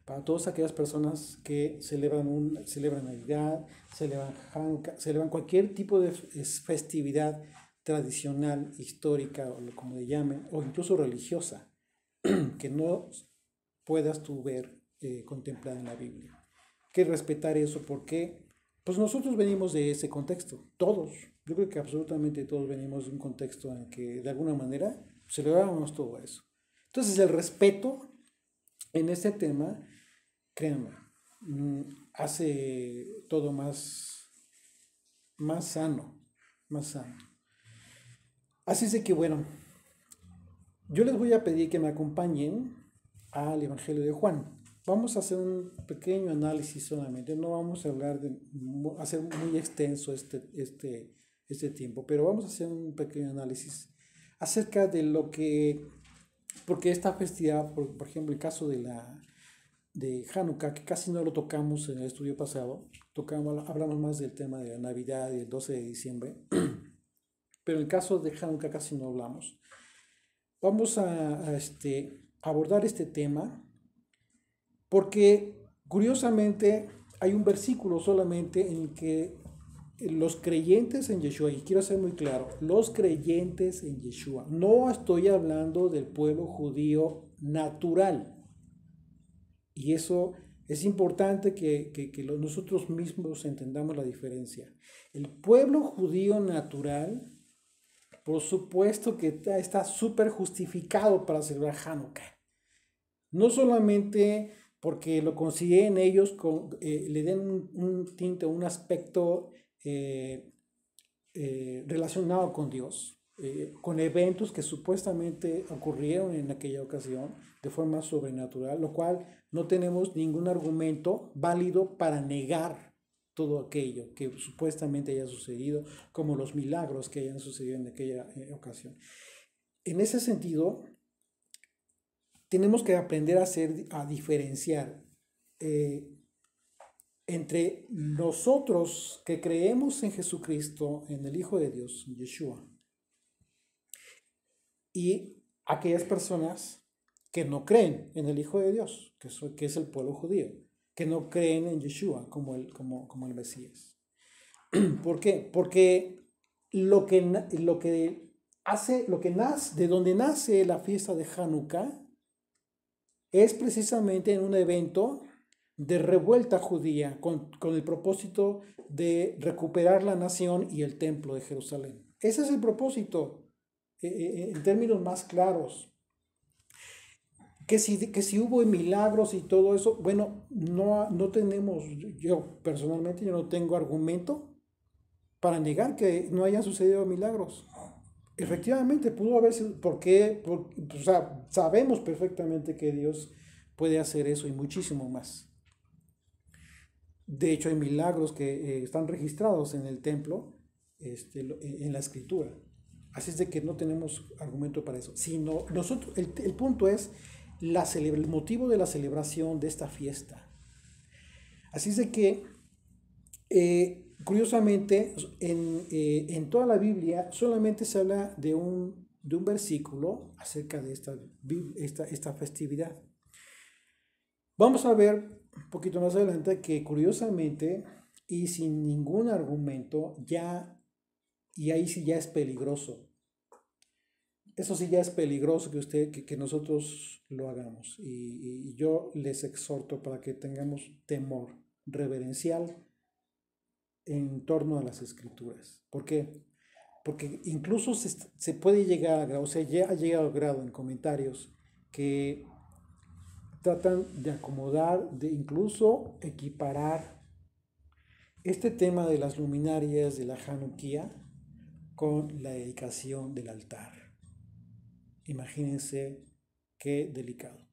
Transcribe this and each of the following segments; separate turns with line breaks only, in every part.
para todas aquellas personas que celebran Navidad, celebran Hanukkah, celebran cualquier tipo de festividad tradicional, histórica, o como le llamen, o incluso religiosa, que no puedas tú ver contemplada en la Biblia. Que respetar eso porque pues nosotros venimos de ese contexto, todos, yo creo que absolutamente todos venimos de un contexto en que de alguna manera celebrábamos todo eso. Entonces el respeto en este tema, créanme, hace todo más sano, más sano. Así es de que bueno, yo les voy a pedir que me acompañen al Evangelio de Juan. Vamos a hacer un pequeño análisis solamente, no vamos a hablar de hacer muy extenso este tiempo, pero vamos a hacer un pequeño análisis acerca de lo que, porque esta festividad, por ejemplo, el caso de Hanukkah, que casi no lo tocamos en el estudio pasado, hablamos más del tema de la Navidad y el 12 de diciembre, pero en el caso de Hanukkah casi no hablamos. Vamos a abordar este tema porque curiosamente hay un versículo solamente en el que los creyentes en Yeshua, y quiero ser muy claro, los creyentes en Yeshua, no estoy hablando del pueblo judío natural. Y eso es importante que nosotros mismos entendamos la diferencia. El pueblo judío natural, por supuesto que está súper justificado para celebrar Hanukkah. No solamente porque lo consideren ellos, le den un tinte, un aspecto relacionado con Dios, con eventos que supuestamente ocurrieron en aquella ocasión de forma sobrenatural, lo cual no tenemos ningún argumento válido para negar todo aquello que supuestamente haya sucedido, como los milagros que hayan sucedido en aquella ocasión. En ese sentido, tenemos que aprender a diferenciar entre nosotros que creemos en Jesucristo, en el Hijo de Dios, en Yeshua, y aquellas personas que no creen en el Hijo de Dios, que es el pueblo judío, que no creen en Yeshua como el Mesías. ¿Por qué? Porque lo que nace, de donde nace la fiesta de Hanukkah, es precisamente en un evento de revuelta judía con el propósito de recuperar la nación y el templo de Jerusalén. Ese es el propósito, en términos más claros. Que si hubo milagros y todo eso, bueno, no tenemos, yo personalmente yo no tengo argumento para negar que no hayan sucedido milagros. Efectivamente, pudo haber sido, o sea, sabemos perfectamente que Dios puede hacer eso y muchísimo más. De hecho, hay milagros que están registrados en el templo, en la escritura. Así es de que no tenemos argumento para eso. Sino nosotros, el punto es el motivo de la celebración de esta fiesta. Así es de que curiosamente, en toda la Biblia solamente se habla de un versículo acerca de esta festividad. Vamos a ver un poquito más adelante que curiosamente y sin ningún argumento y ahí sí ya es peligroso. Eso sí ya es peligroso que nosotros lo hagamos. Y yo les exhorto para que tengamos temor reverencial en torno a las escrituras. ¿Por qué? Porque incluso se puede llegar a grado, o sea, ya ha llegado al grado en comentarios que tratan de acomodar, de incluso equiparar este tema de las luminarias de la Hanukkah con la dedicación del altar. Imagínense qué delicado.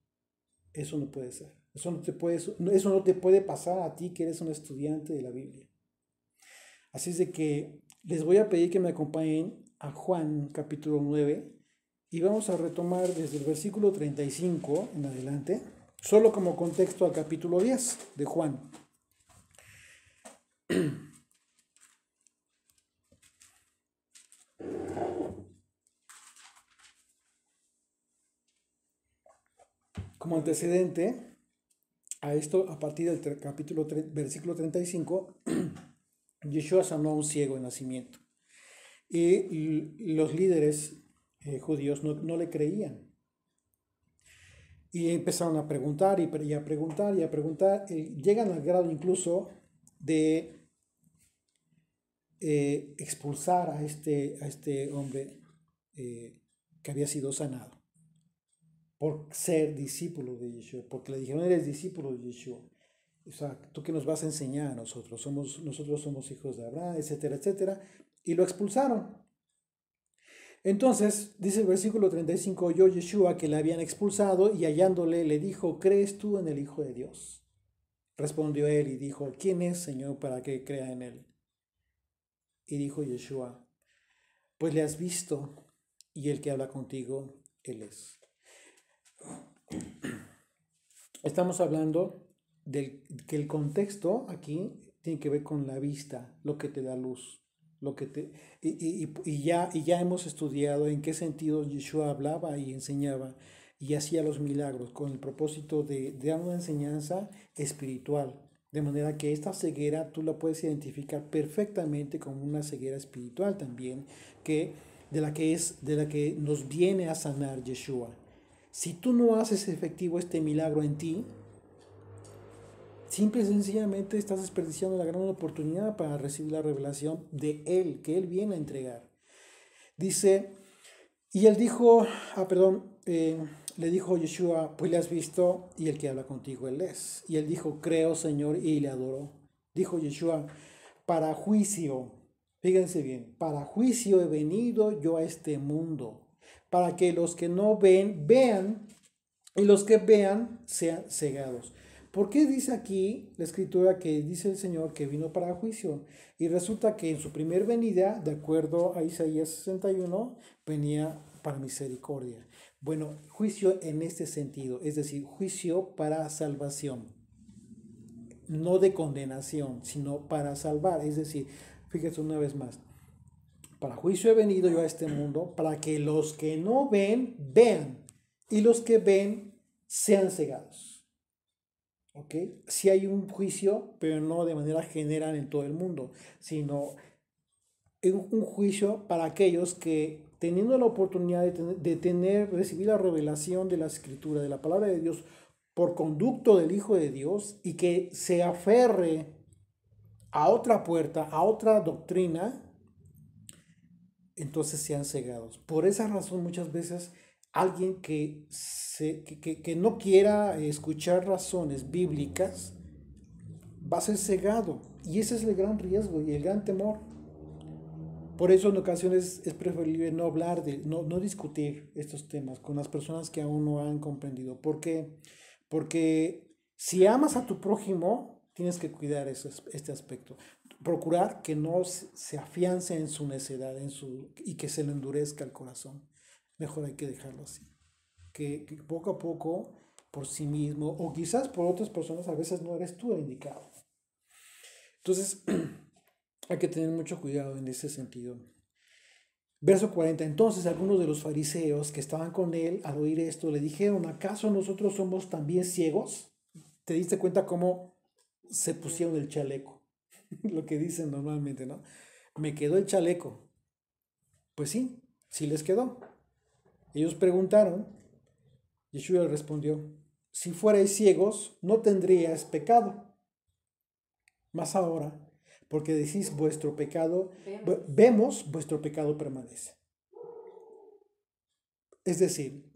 Eso no puede ser. Eso no te puede pasar a ti que eres un estudiante de la Biblia. Así es de que les voy a pedir que me acompañen a Juan capítulo 9 y vamos a retomar desde el versículo 35 en adelante, solo como contexto al capítulo 10 de Juan. Como antecedente, a esto, a partir del versículo 35, Yeshua sanó a un ciego de nacimiento. Y los líderes judíos no le creían. Y empezaron a preguntar y a preguntar y a preguntar. Llegan al grado incluso de expulsar a este hombre que había sido sanado por ser discípulo de Yeshua, porque le dijeron, eres discípulo de Yeshua. O sea, tú que nos vas a enseñar a nosotros, nosotros somos hijos de Abraham, etcétera, etcétera. Y lo expulsaron. Entonces, dice el versículo 35, oyó Yeshua que le habían expulsado y hallándole le dijo, ¿crees tú en el Hijo de Dios? Respondió él y dijo, ¿quién es, Señor, para que crea en él? Y dijo Yeshua, pues le has visto y el que habla contigo, él es. Estamos hablando que el contexto aquí tiene que ver con la vista, lo que te da luz. Y ya hemos estudiado en qué sentido Yeshua hablaba y enseñaba y hacía los milagros con el propósito de dar una enseñanza espiritual, de manera que esta ceguera tú la puedes identificar perfectamente como una ceguera espiritual también, de la que nos viene a sanar Yeshua. Si tú no haces efectivo este milagro en ti, simple y sencillamente estás desperdiciando la gran oportunidad para recibir la revelación de Él, que Él viene a entregar. Dice, y él dijo, le dijo Yeshua, pues le has visto y el que habla contigo Él es. Y él dijo, creo, Señor, y le adoró. Dijo Yeshua, para juicio, fíjense bien, para juicio he venido yo a este mundo, para que los que no ven, vean, y los que vean sean cegados. ¿Por qué dice aquí la escritura que dice el Señor que vino para juicio? Y resulta que en su primer venida, de acuerdo a Isaías 61, venía para misericordia. Bueno, juicio en este sentido, es decir, juicio para salvación, no de condenación, sino para salvar. Es decir, fíjense una vez más, para juicio he venido yo a este mundo, para que los que no ven, vean, y los que ven sean cegados. ¿Ok? Sí hay un juicio, pero no de manera general en todo el mundo, sino un juicio para aquellos que, teniendo la oportunidad recibir la revelación de la Escritura, de la palabra de Dios, por conducto del Hijo de Dios, y que se aferre a otra puerta, a otra doctrina, entonces sean cegados. Por esa razón muchas veces alguien que no quiera escuchar razones bíblicas va a ser cegado. Y ese es el gran riesgo y el gran temor. Por eso en ocasiones es preferible no hablar, no discutir estos temas con las personas que aún no han comprendido. ¿Por qué? Porque si amas a tu prójimo, tienes que cuidar este aspecto. Procurar que no se afiance en su necedad y que se le endurezca el corazón. Mejor hay que dejarlo así. Que poco a poco, por sí mismo, o quizás por otras personas, a veces no eres tú el indicado. Entonces, hay que tener mucho cuidado en ese sentido. Verso 40. Entonces algunos de los fariseos que estaban con él, al oír esto, le dijeron, ¿acaso nosotros somos también ciegos? ¿Te diste cuenta cómo se pusieron el chaleco? Lo que dicen normalmente, ¿no? Me quedó el chaleco. Pues sí, sí les quedó. Ellos preguntaron, Yeshua respondió, si fuerais ciegos, no tendríais pecado. Mas ahora, porque decís vuestro pecado, vemos vuestro pecado permanece. Es decir,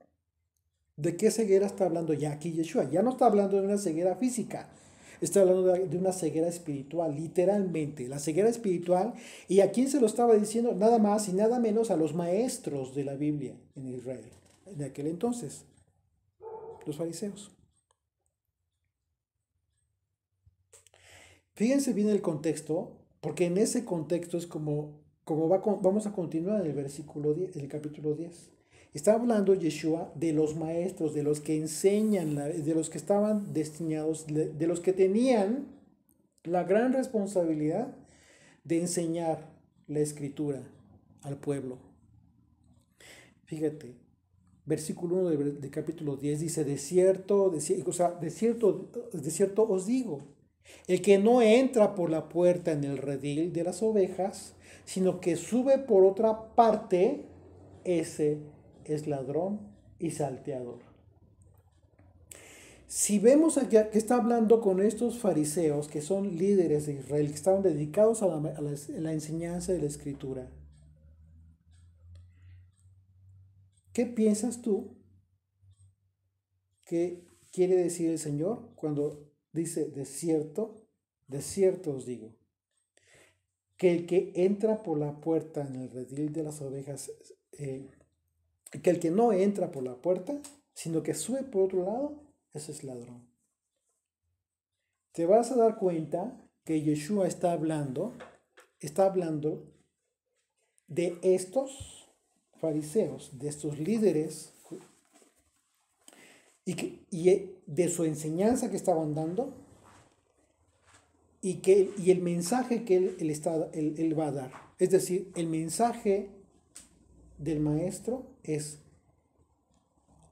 ¿de qué ceguera está hablando ya aquí Yeshua? Ya no está hablando de una ceguera física, está hablando de una ceguera espiritual, literalmente, la ceguera espiritual. ¿Y a quién se lo estaba diciendo? Nada más y nada menos a los maestros de la Biblia en Israel, en aquel entonces, los fariseos. Fíjense bien el contexto, porque en ese contexto es vamos a continuar en el versículo 10, el capítulo 10. Está hablando Yeshua de los maestros, de los que enseñan, de los que estaban destinados, de los que tenían la gran responsabilidad de enseñar la escritura al pueblo. Fíjate, versículo 1 del capítulo 10 dice, de cierto os digo, el que no entra por la puerta en el redil de las ovejas, sino que sube por otra parte, ese es ladrón y salteador. Si vemos aquí que está hablando con estos fariseos que son líderes de Israel, que estaban dedicados a la enseñanza de la Escritura, ¿qué piensas tú que quiere decir el Señor cuando dice de cierto os digo? Que el que entra por la puerta en el redil de las ovejas, que el que no entra por la puerta, sino que sube por otro lado, ese es ladrón. Te vas a dar cuenta que Yeshua está hablando de estos fariseos, de estos líderes, y de su enseñanza que estaban dando, y el mensaje que él va a dar. Es decir, el mensaje del maestro es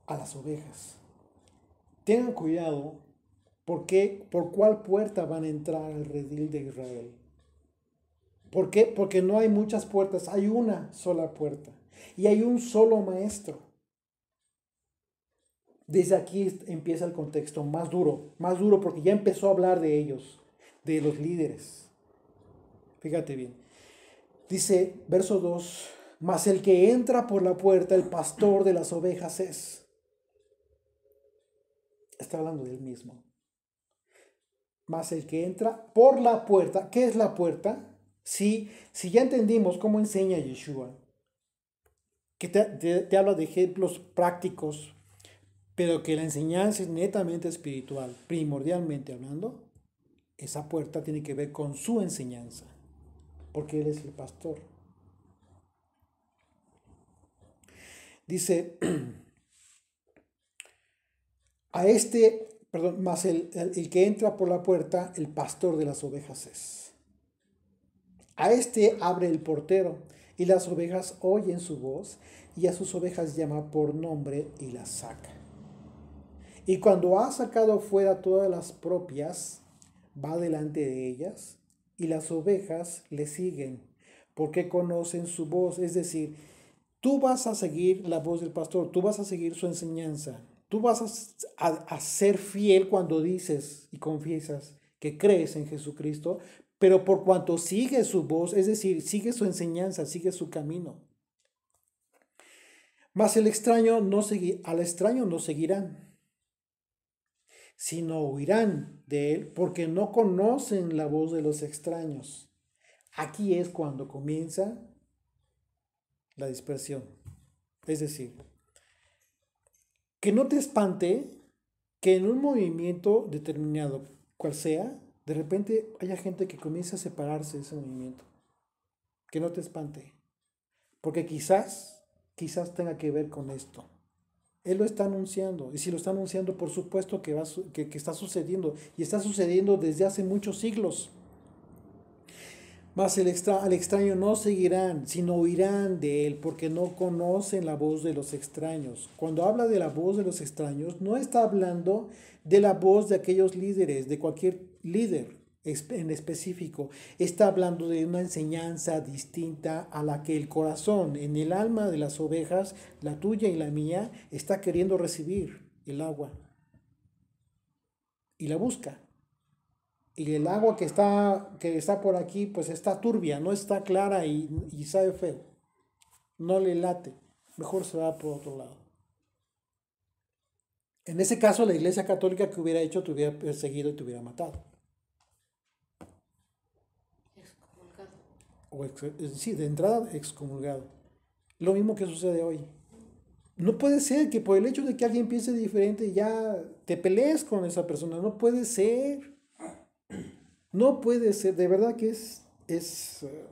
a las ovejas. Tengan cuidado por cuál puerta van a entrar al redil de Israel. ¿Por qué? Porque no hay muchas puertas, hay una sola puerta y hay un solo maestro. Desde aquí empieza el contexto más duro porque ya empezó a hablar de ellos, de los líderes. Fíjate bien. Dice, verso 2, mas el que entra por la puerta, el pastor de las ovejas es. Está hablando de él mismo. Mas el que entra por la puerta, ¿qué es la puerta? Si ya entendimos cómo enseña Yeshua, que te habla de ejemplos prácticos, pero que la enseñanza es netamente espiritual, primordialmente hablando, esa puerta tiene que ver con su enseñanza, porque Él es el pastor. Dice, más el que entra por la puerta, el pastor de las ovejas es. A este abre el portero, y las ovejas oyen su voz, y a sus ovejas llama por nombre y las saca. Y cuando ha sacado fuera todas las propias, va delante de ellas, y las ovejas le siguen, porque conocen su voz. Es decir, tú vas a seguir la voz del pastor, tú vas a seguir su enseñanza, tú vas a ser fiel cuando dices y confiesas que crees en Jesucristo, pero por cuanto sigue su voz, es decir, sigue su enseñanza, sigue su camino. Mas al extraño no seguirán, sino huirán de él, porque no conocen la voz de los extraños. Aquí es cuando comienza la dispersión. Es decir, que no te espante que en un movimiento determinado, cual sea, de repente haya gente que comienza a separarse de ese movimiento. Que no te espante. Porque quizás tenga que ver con esto. Él lo está anunciando. Y si lo está anunciando, por supuesto que está sucediendo. Y está sucediendo desde hace muchos siglos. Mas al extraño no seguirán, sino huirán de él, porque no conocen la voz de los extraños. Cuando habla de la voz de los extraños, no está hablando de la voz de aquellos líderes, de cualquier líder en específico. Está hablando de una enseñanza distinta a la que el corazón, en el alma de las ovejas, la tuya y la mía, está queriendo recibir el agua. Y la busca. Y el agua que está por aquí, pues está turbia, no está clara y sabe feo. No le late. Mejor se va por otro lado. En ese caso, la Iglesia Católica, que hubiera hecho, te hubiera perseguido y te hubiera matado. Sí, de entrada excomulgado. Lo mismo que sucede hoy. No puede ser que por el hecho de que alguien piense diferente ya te pelees con esa persona. No puede ser. No puede ser. De verdad que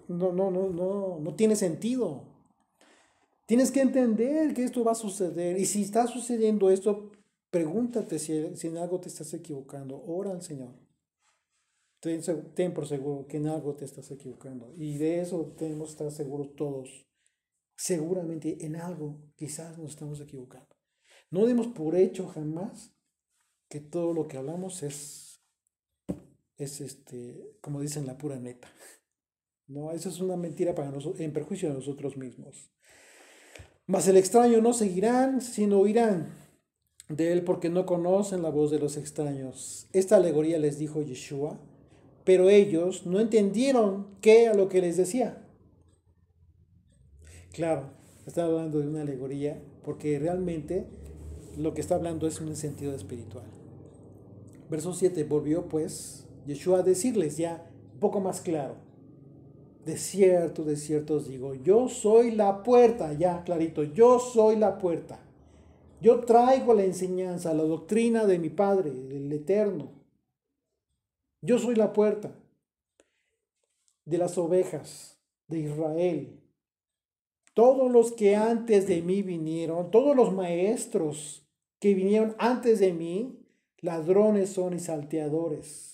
no tiene sentido. Tienes que entender que esto va a suceder. Y si está sucediendo esto, pregúntate si en algo te estás equivocando. Ora al Señor. Ten por seguro que en algo te estás equivocando. Y de eso tenemos que estar seguros todos. Seguramente en algo quizás nos estamos equivocando. No demos por hecho jamás que todo lo que hablamos es como dicen, la pura neta. No, eso es una mentira para nosotros, en perjuicio de nosotros mismos. Mas el extraño no seguirán, sino oirán de él porque no conocen la voz de los extraños. Esta alegoría les dijo Yeshua, pero ellos no entendieron qué a lo que les decía. Claro, está hablando de una alegoría porque realmente lo que está hablando es un sentido espiritual. Verso 7, volvió pues Yeshua a decirles ya un poco más claro. De cierto os digo, yo soy la puerta, ya clarito, yo soy la puerta. Yo traigo la enseñanza, la doctrina de mi Padre, el Eterno. Yo soy la puerta de las ovejas de Israel. Todos los que antes de mí vinieron, todos los maestros que vinieron antes de mí, ladrones son y salteadores.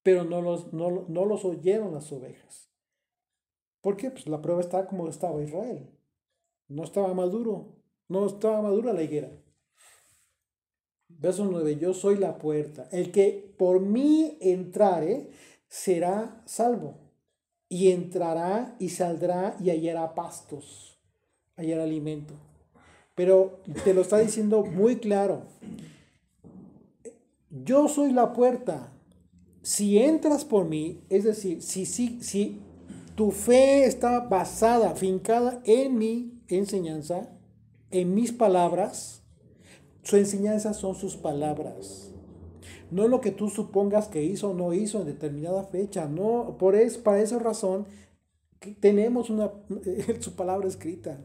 Pero no los oyeron las ovejas. ¿Por qué? Pues la prueba está como estaba Israel. No estaba maduro, no estaba madura la higuera. Verso 9, yo soy la puerta. El que por mí entrare será salvo. Y entrará y saldrá y hallará pastos, hallará alimento. Pero te lo está diciendo muy claro. Yo soy la puerta. Si entras por mí, es decir, si tu fe está basada, fincada en mi enseñanza, en mis palabras, su enseñanza son sus palabras. No lo que tú supongas que hizo o no hizo en determinada fecha. No, para esa razón tenemos su palabra escrita.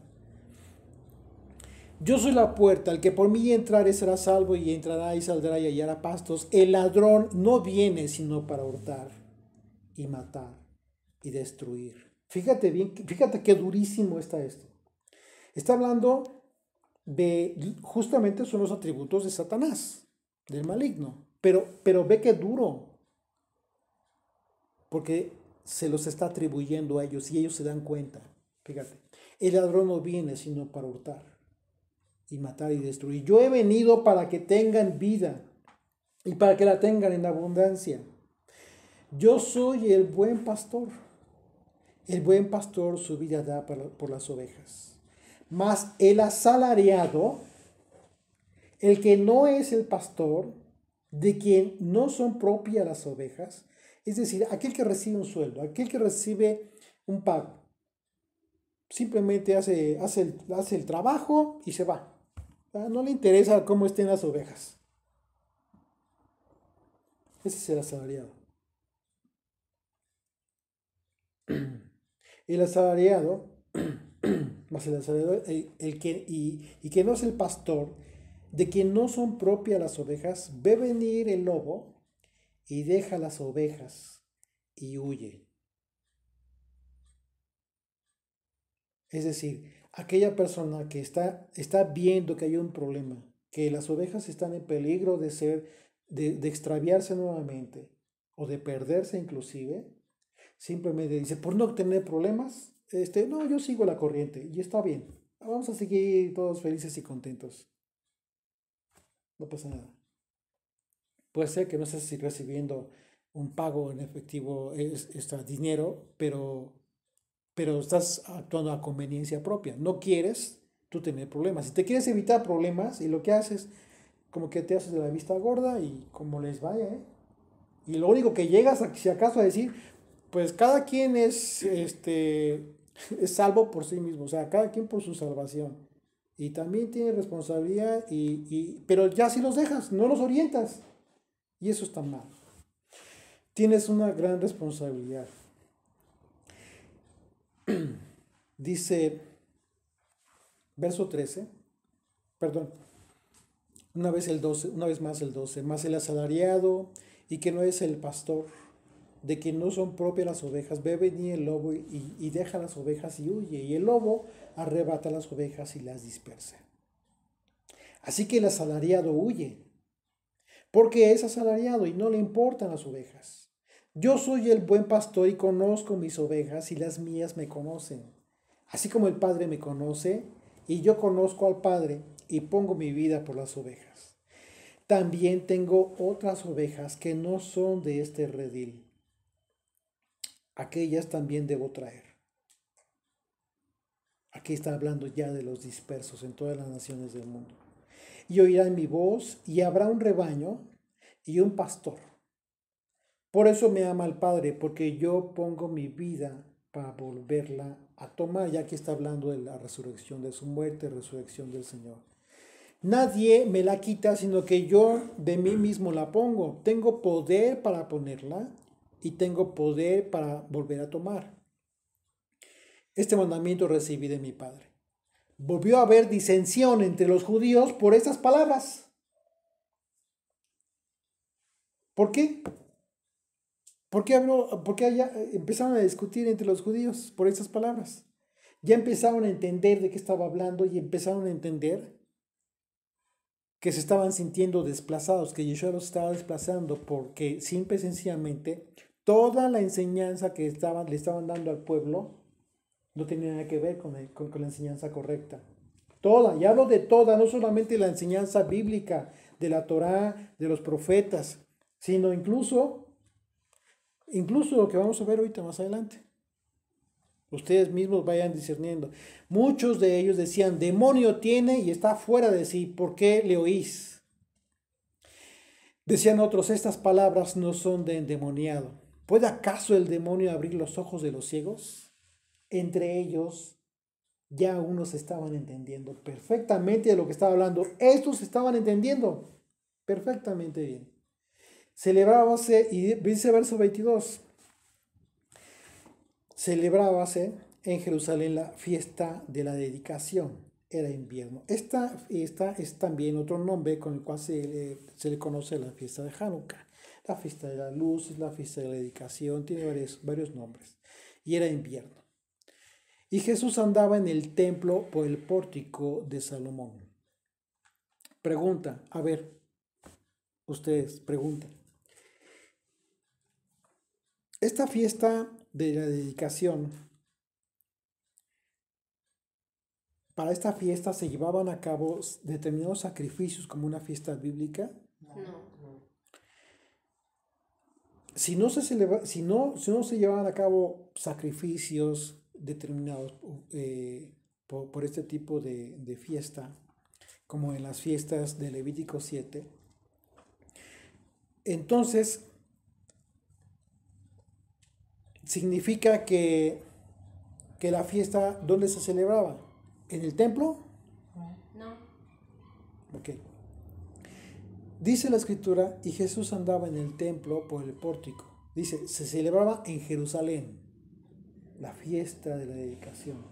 Yo soy la puerta, el que por mí entrare será salvo y entrará y saldrá y hallará pastos. El ladrón no viene sino para hurtar y matar y destruir. Fíjate bien, fíjate qué durísimo está esto. Está hablando de, justamente son los atributos de Satanás, del maligno. Pero ve qué duro, porque se los está atribuyendo a ellos y ellos se dan cuenta. Fíjate, el ladrón no viene sino para hurtar y matar y destruir. Yo he venido para que tengan vida y para que la tengan en abundancia. Yo soy el buen pastor. El buen pastor su vida da por las ovejas. Mas el asalariado, el que no es el pastor, de quien no son propias las ovejas, es decir, aquel que recibe un sueldo, aquel que recibe un pago, simplemente hace el trabajo y se va. No le interesa cómo estén las ovejas. Ese es el asalariado. El asalariado, más el asalariado, y que no es el pastor, de quien no son propias las ovejas, ve venir el lobo y deja las ovejas y huye. Es decir, aquella persona que está viendo que hay un problema, que las ovejas están en peligro de extraviarse nuevamente o de perderse inclusive, simplemente dice, por no tener problemas, no, yo sigo la corriente y está bien. Vamos a seguir todos felices y contentos. No pasa nada. Puede ser que no estés recibiendo un pago en efectivo, dinero, pero estás actuando a conveniencia propia. No quieres tú tener problemas. Si te quieres evitar problemas y lo que haces, como que te haces de la vista gorda y como les vaya, ¿eh? Y lo único que llegas, si acaso, a decir, pues cada quien es salvo por sí mismo, o sea, cada quien por su salvación. Y también tiene responsabilidad, pero ya si los dejas, no los orientas. Y eso está mal. Tienes una gran responsabilidad. Dice, verso 13, perdón, una vez más el 12, más el asalariado y que no es el pastor, de que no son propias las ovejas, ve venir el lobo y deja las ovejas y huye, y el lobo arrebata las ovejas y las dispersa. Así que el asalariado huye, porque es asalariado y no le importan las ovejas. Yo soy el buen pastor y conozco mis ovejas y las mías me conocen. Así como el Padre me conoce y yo conozco al Padre y pongo mi vida por las ovejas. También tengo otras ovejas que no son de este redil. Aquellas también debo traer. Aquí está hablando ya de los dispersos en todas las naciones del mundo. Y oirán mi voz, y habrá un rebaño y un pastor. Por eso me ama el Padre, porque yo pongo mi vida para volverla a tomar. Ya que está hablando de la resurrección de su muerte, resurrección del Señor. Nadie me la quita, sino que yo de mí mismo la pongo. Tengo poder para ponerla y tengo poder para volver a tomar. Este mandamiento recibí de mi Padre. Volvió a haber disensión entre los judíos por estas palabras. ¿Por qué? ¿Por qué empezaron a discutir entre los judíos por estas palabras? Ya empezaron a entender de qué estaba hablando y empezaron a entender que se estaban sintiendo desplazados, que Yeshua los estaba desplazando porque simple y sencillamente toda la enseñanza que le estaban dando al pueblo no tenía nada que ver con la enseñanza correcta. Toda, y hablo de toda, no solamente la enseñanza bíblica de la Torá, de los profetas, sino incluso lo que vamos a ver ahorita más adelante. Ustedes mismos vayan discerniendo. Muchos de ellos decían, demonio tiene y está fuera de sí, ¿por qué le oís? Decían otros, estas palabras no son de endemoniado. ¿Puede acaso el demonio abrir los ojos de los ciegos? Entre ellos ya unos estaban entendiendo perfectamente de lo que estaba hablando. Estos estaban entendiendo perfectamente bien. Celebrábase, y dice verso 22, celebrábase en Jerusalén la fiesta de la dedicación. Era invierno. Esta fiesta es también otro nombre con el cual se le conoce la fiesta de Hanukkah. La fiesta de la luz, la fiesta de la dedicación, tiene varios nombres. Y era invierno. Y Jesús andaba en el templo por el pórtico de Salomón. Pregunta, a ver, ustedes pregunten. Esta fiesta de la dedicación, para esta fiesta se llevaban a cabo determinados sacrificios como una fiesta bíblica.
No.
Si no se llevaban a cabo sacrificios determinados por este tipo de fiesta, como en las fiestas de Levítico 7, entonces significa que la fiesta, ¿dónde se celebraba? ¿En el templo?
No.
Ok. Dice la escritura, y Jesús andaba en el templo por el pórtico. Dice, se celebraba en Jerusalén la fiesta de la dedicación.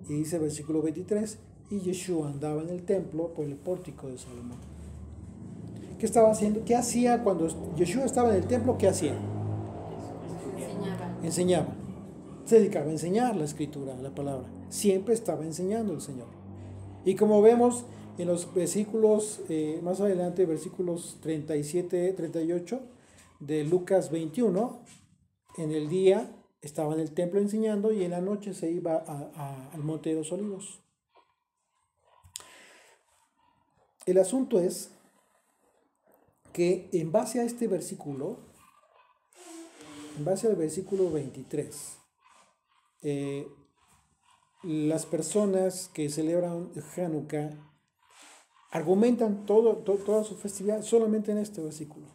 Y dice versículo 23, y Yeshua andaba en el templo por el pórtico de Salomón. ¿Qué estaba haciendo? ¿Qué hacía cuando Yeshua estaba en el templo? ¿Qué hacía? Enseñaba. Se dedicaba a enseñar la escritura, la palabra. Siempre estaba enseñando el Señor. Y como vemos en los versículos, más adelante, versículos 37, 38 de Lucas 21, en el día estaba en el templo enseñando y en la noche se iba al Monte de los Olivos. El asunto es que en base a este versículo, en base al versículo 23, las personas que celebran Hanukkah argumentan toda su festividad solamente en este versículo.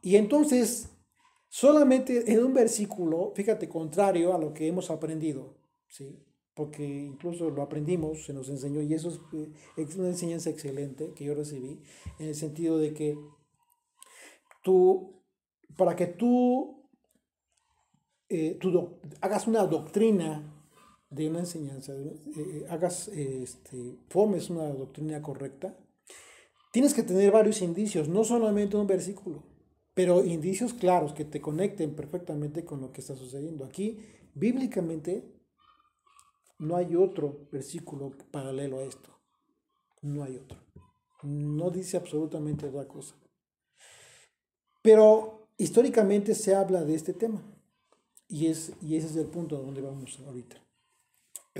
Y entonces, solamente en un versículo, fíjate, contrario a lo que hemos aprendido, ¿sí? Porque incluso lo aprendimos, se nos enseñó, y eso es una enseñanza excelente que yo recibí, en el sentido de que para que tú hagas una doctrina de una enseñanza, formes una doctrina correcta, tienes que tener varios indicios, no solamente un versículo, pero indicios claros que te conecten perfectamente con lo que está sucediendo. Aquí, bíblicamente, no hay otro versículo paralelo a esto. No hay otro. No dice absolutamente otra cosa. Pero históricamente se habla de este tema. Y ese es el punto a donde vamos ahorita.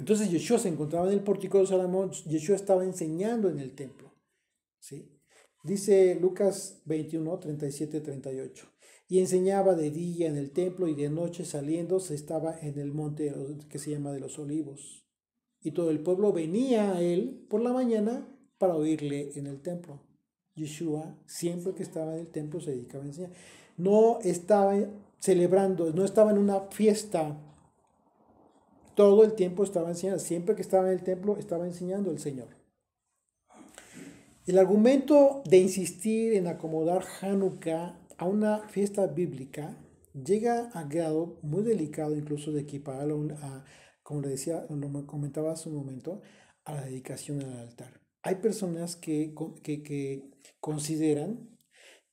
Entonces Yeshua se encontraba en el pórtico de Salomón, Yeshua estaba enseñando en el templo. ¿Sí? Dice Lucas 21, 37, 38. Y enseñaba de día en el templo y de noche saliendo se estaba en el monte que se llama de los Olivos. Y todo el pueblo venía a él por la mañana para oírle en el templo. Yeshua, siempre que estaba en el templo, se dedicaba a enseñar. No estaba celebrando, no estaba en una fiesta. Todo el tiempo estaba enseñando. Siempre que estaba en el templo, estaba enseñando el Señor. El argumento de insistir en acomodar Hanukkah a una fiesta bíblica llega a grado muy delicado, incluso de equipararlo como le decía, lo comentaba hace un momento, a la dedicación al altar. Hay personas que consideran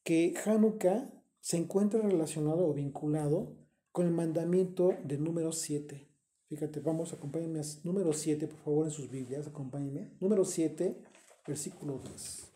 que Hanukkah se encuentra relacionado o vinculado con el mandamiento del número 7. Fíjate, vamos, acompáñenme a número 7, por favor, en sus Biblias, acompáñenme. Número 7, versículo 10.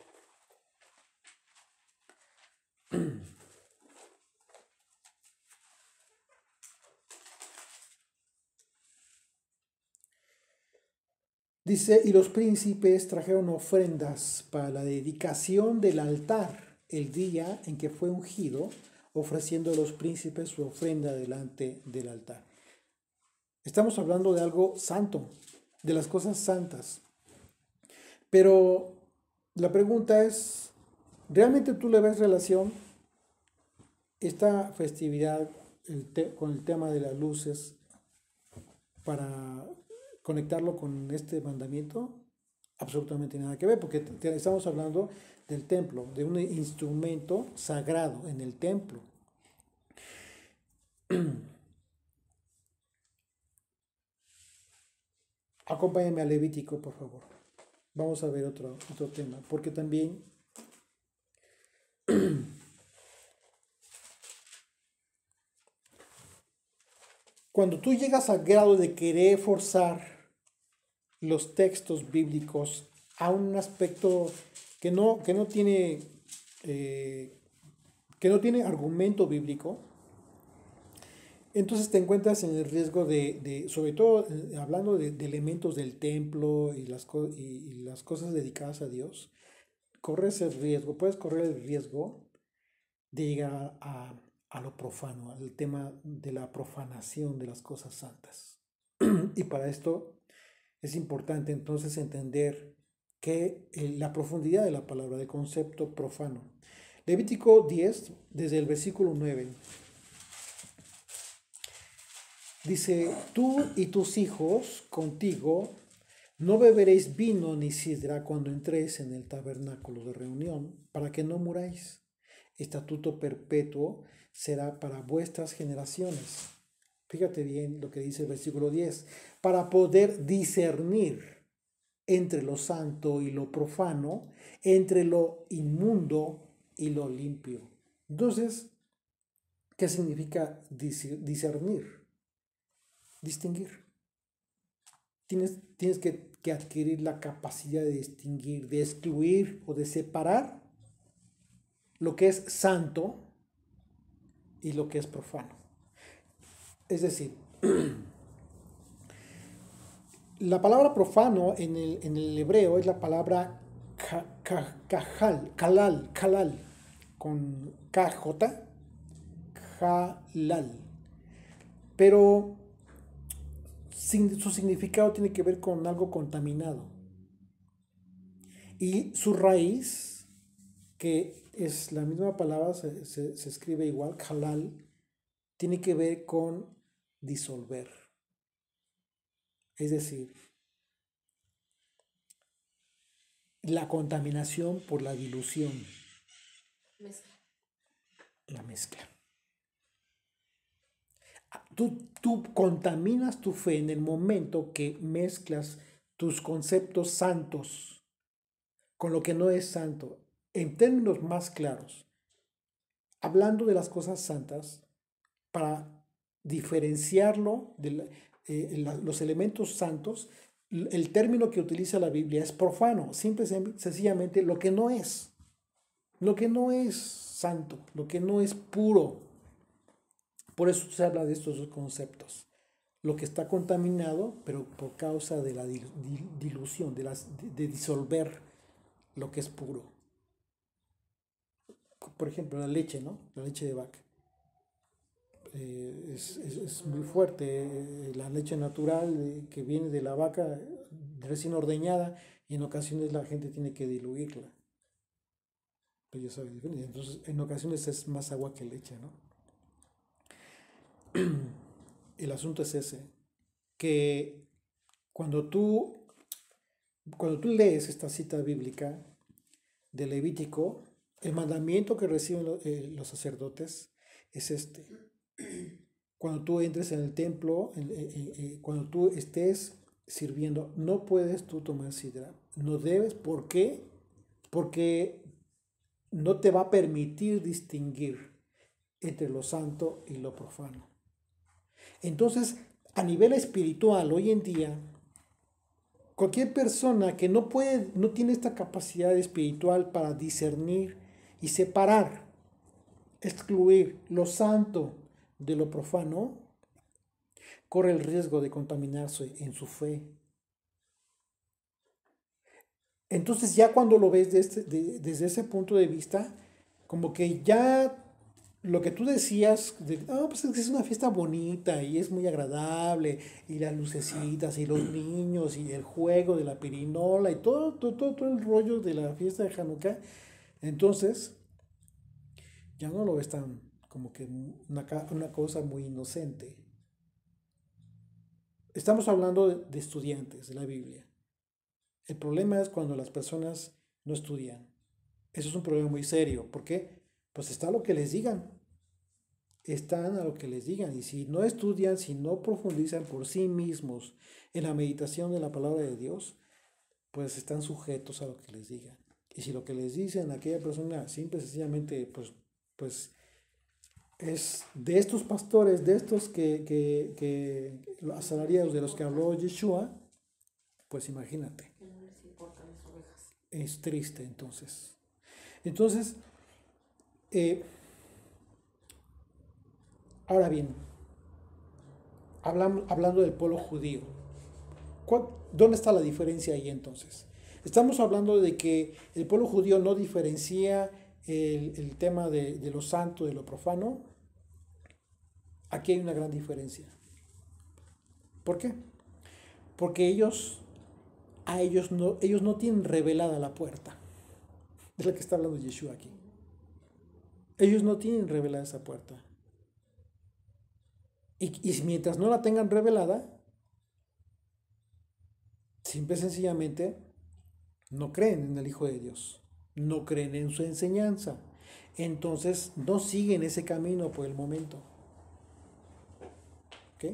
Dice, y los príncipes trajeron ofrendas para la dedicación del altar el día en que fue ungido, ofreciendo a los príncipes su ofrenda delante del altar. Estamos hablando de algo santo, de las cosas santas. Pero la pregunta es, ¿realmente tú le ves relación esta festividad con el tema de las luces para conectarlo con este mandamiento? Absolutamente nada que ver, porque estamos hablando del templo, de un instrumento sagrado en el templo. Acompáñame a Levítico, por favor. Vamos a ver otro tema, porque también cuando tú llegas al grado de querer forzar los textos bíblicos a un aspecto que no tiene argumento bíblico, entonces te encuentras en el riesgo sobre todo hablando de elementos del templo y las cosas dedicadas a Dios, puedes correr el riesgo de llegar a lo profano, al tema de la profanación de las cosas santas. Y para esto es importante entonces entender que la profundidad de la palabra, del concepto profano. Levítico 10, desde el versículo 9. Dice, tú y tus hijos contigo no beberéis vino ni sidra cuando entréis en el tabernáculo de reunión, para que no muráis. Estatuto perpetuo será para vuestras generaciones. Fíjate bien lo que dice el versículo 10. Para poder discernir entre lo santo y lo profano, entre lo inmundo y lo limpio. Entonces, ¿qué significa discernir? Distinguir. Tienes que adquirir la capacidad de distinguir, de excluir o de separar lo que es santo y lo que es profano. Es decir, la palabra profano en el hebreo es la palabra kalal, con KJ, halal. Pero su significado tiene que ver con algo contaminado. Y su raíz, que es la misma palabra, se escribe igual, halal, tiene que ver con disolver. Es decir, la contaminación por la dilución. La mezcla. Tú contaminas tu fe en el momento que mezclas tus conceptos santos con lo que no es santo. En términos más claros, hablando de las cosas santas, para diferenciarlo de los elementos santos, el término que utiliza la Biblia es profano, simple y sencillamente lo que no es santo, lo que no es puro. Por eso se habla de estos dos conceptos. lo que está contaminado, pero por causa de la dilución, de disolver lo que es puro. Por ejemplo, la leche, ¿no? La leche de vaca. Es muy fuerte. La leche natural que viene de la vaca recién ordeñada, y en ocasiones la gente tiene que diluirla. Pues ya sabes, entonces en ocasiones es más agua que leche, ¿no? El asunto es ese, que cuando tú, cuando tú lees esta cita bíblica de Levítico, el mandamiento que reciben los sacerdotes es este. Cuando tú entres en el templo, cuando tú estés sirviendo, no puedes tú tomar sidra. No debes. ¿Por qué? Porque no te va a permitir distinguir entre lo santo y lo profano. Entonces, a nivel espiritual, hoy en día, cualquier persona que no tiene esta capacidad espiritual para discernir y separar, excluir lo santo de lo profano, corre el riesgo de contaminarse en su fe. Entonces ya cuando lo ves desde ese punto de vista, como que ya lo que tú decías, pues es una fiesta bonita y es muy agradable, y las lucecitas y los niños y el juego de la pirinola y todo el rollo de la fiesta de Hanukkah, entonces ya no lo ves tan como que una cosa muy inocente. Estamos hablando de estudiantes de la Biblia. El problema es cuando las personas no estudian. Eso es un problema muy serio. ¿Por qué? Pues está a lo que les digan. Están a lo que les digan. Y si no estudian, si no profundizan por sí mismos en la meditación de la palabra de Dios, pues están sujetos a lo que les digan. Y si lo que les dicen a aquella persona simple y sencillamente, pues es de estos pastores, de estos que los asalariados de los que habló Yeshua, pues imagínate.
No les importan las ovejas.
Es triste entonces. Entonces, eh, ahora bien, hablando del pueblo judío, ¿dónde está la diferencia ahí entonces? Estamos hablando de que el pueblo judío no diferencia el tema de lo santo de lo profano. Aquí hay una gran diferencia. ¿Por qué? Porque ellos no tienen revelada la puerta. Es la que está hablando Yeshua aquí. Ellos no tienen revelada esa puerta. Y mientras no la tengan revelada, simple y sencillamente no creen en el Hijo de Dios, no creen en su enseñanza. Entonces no siguen ese camino por el momento. ¿Ok?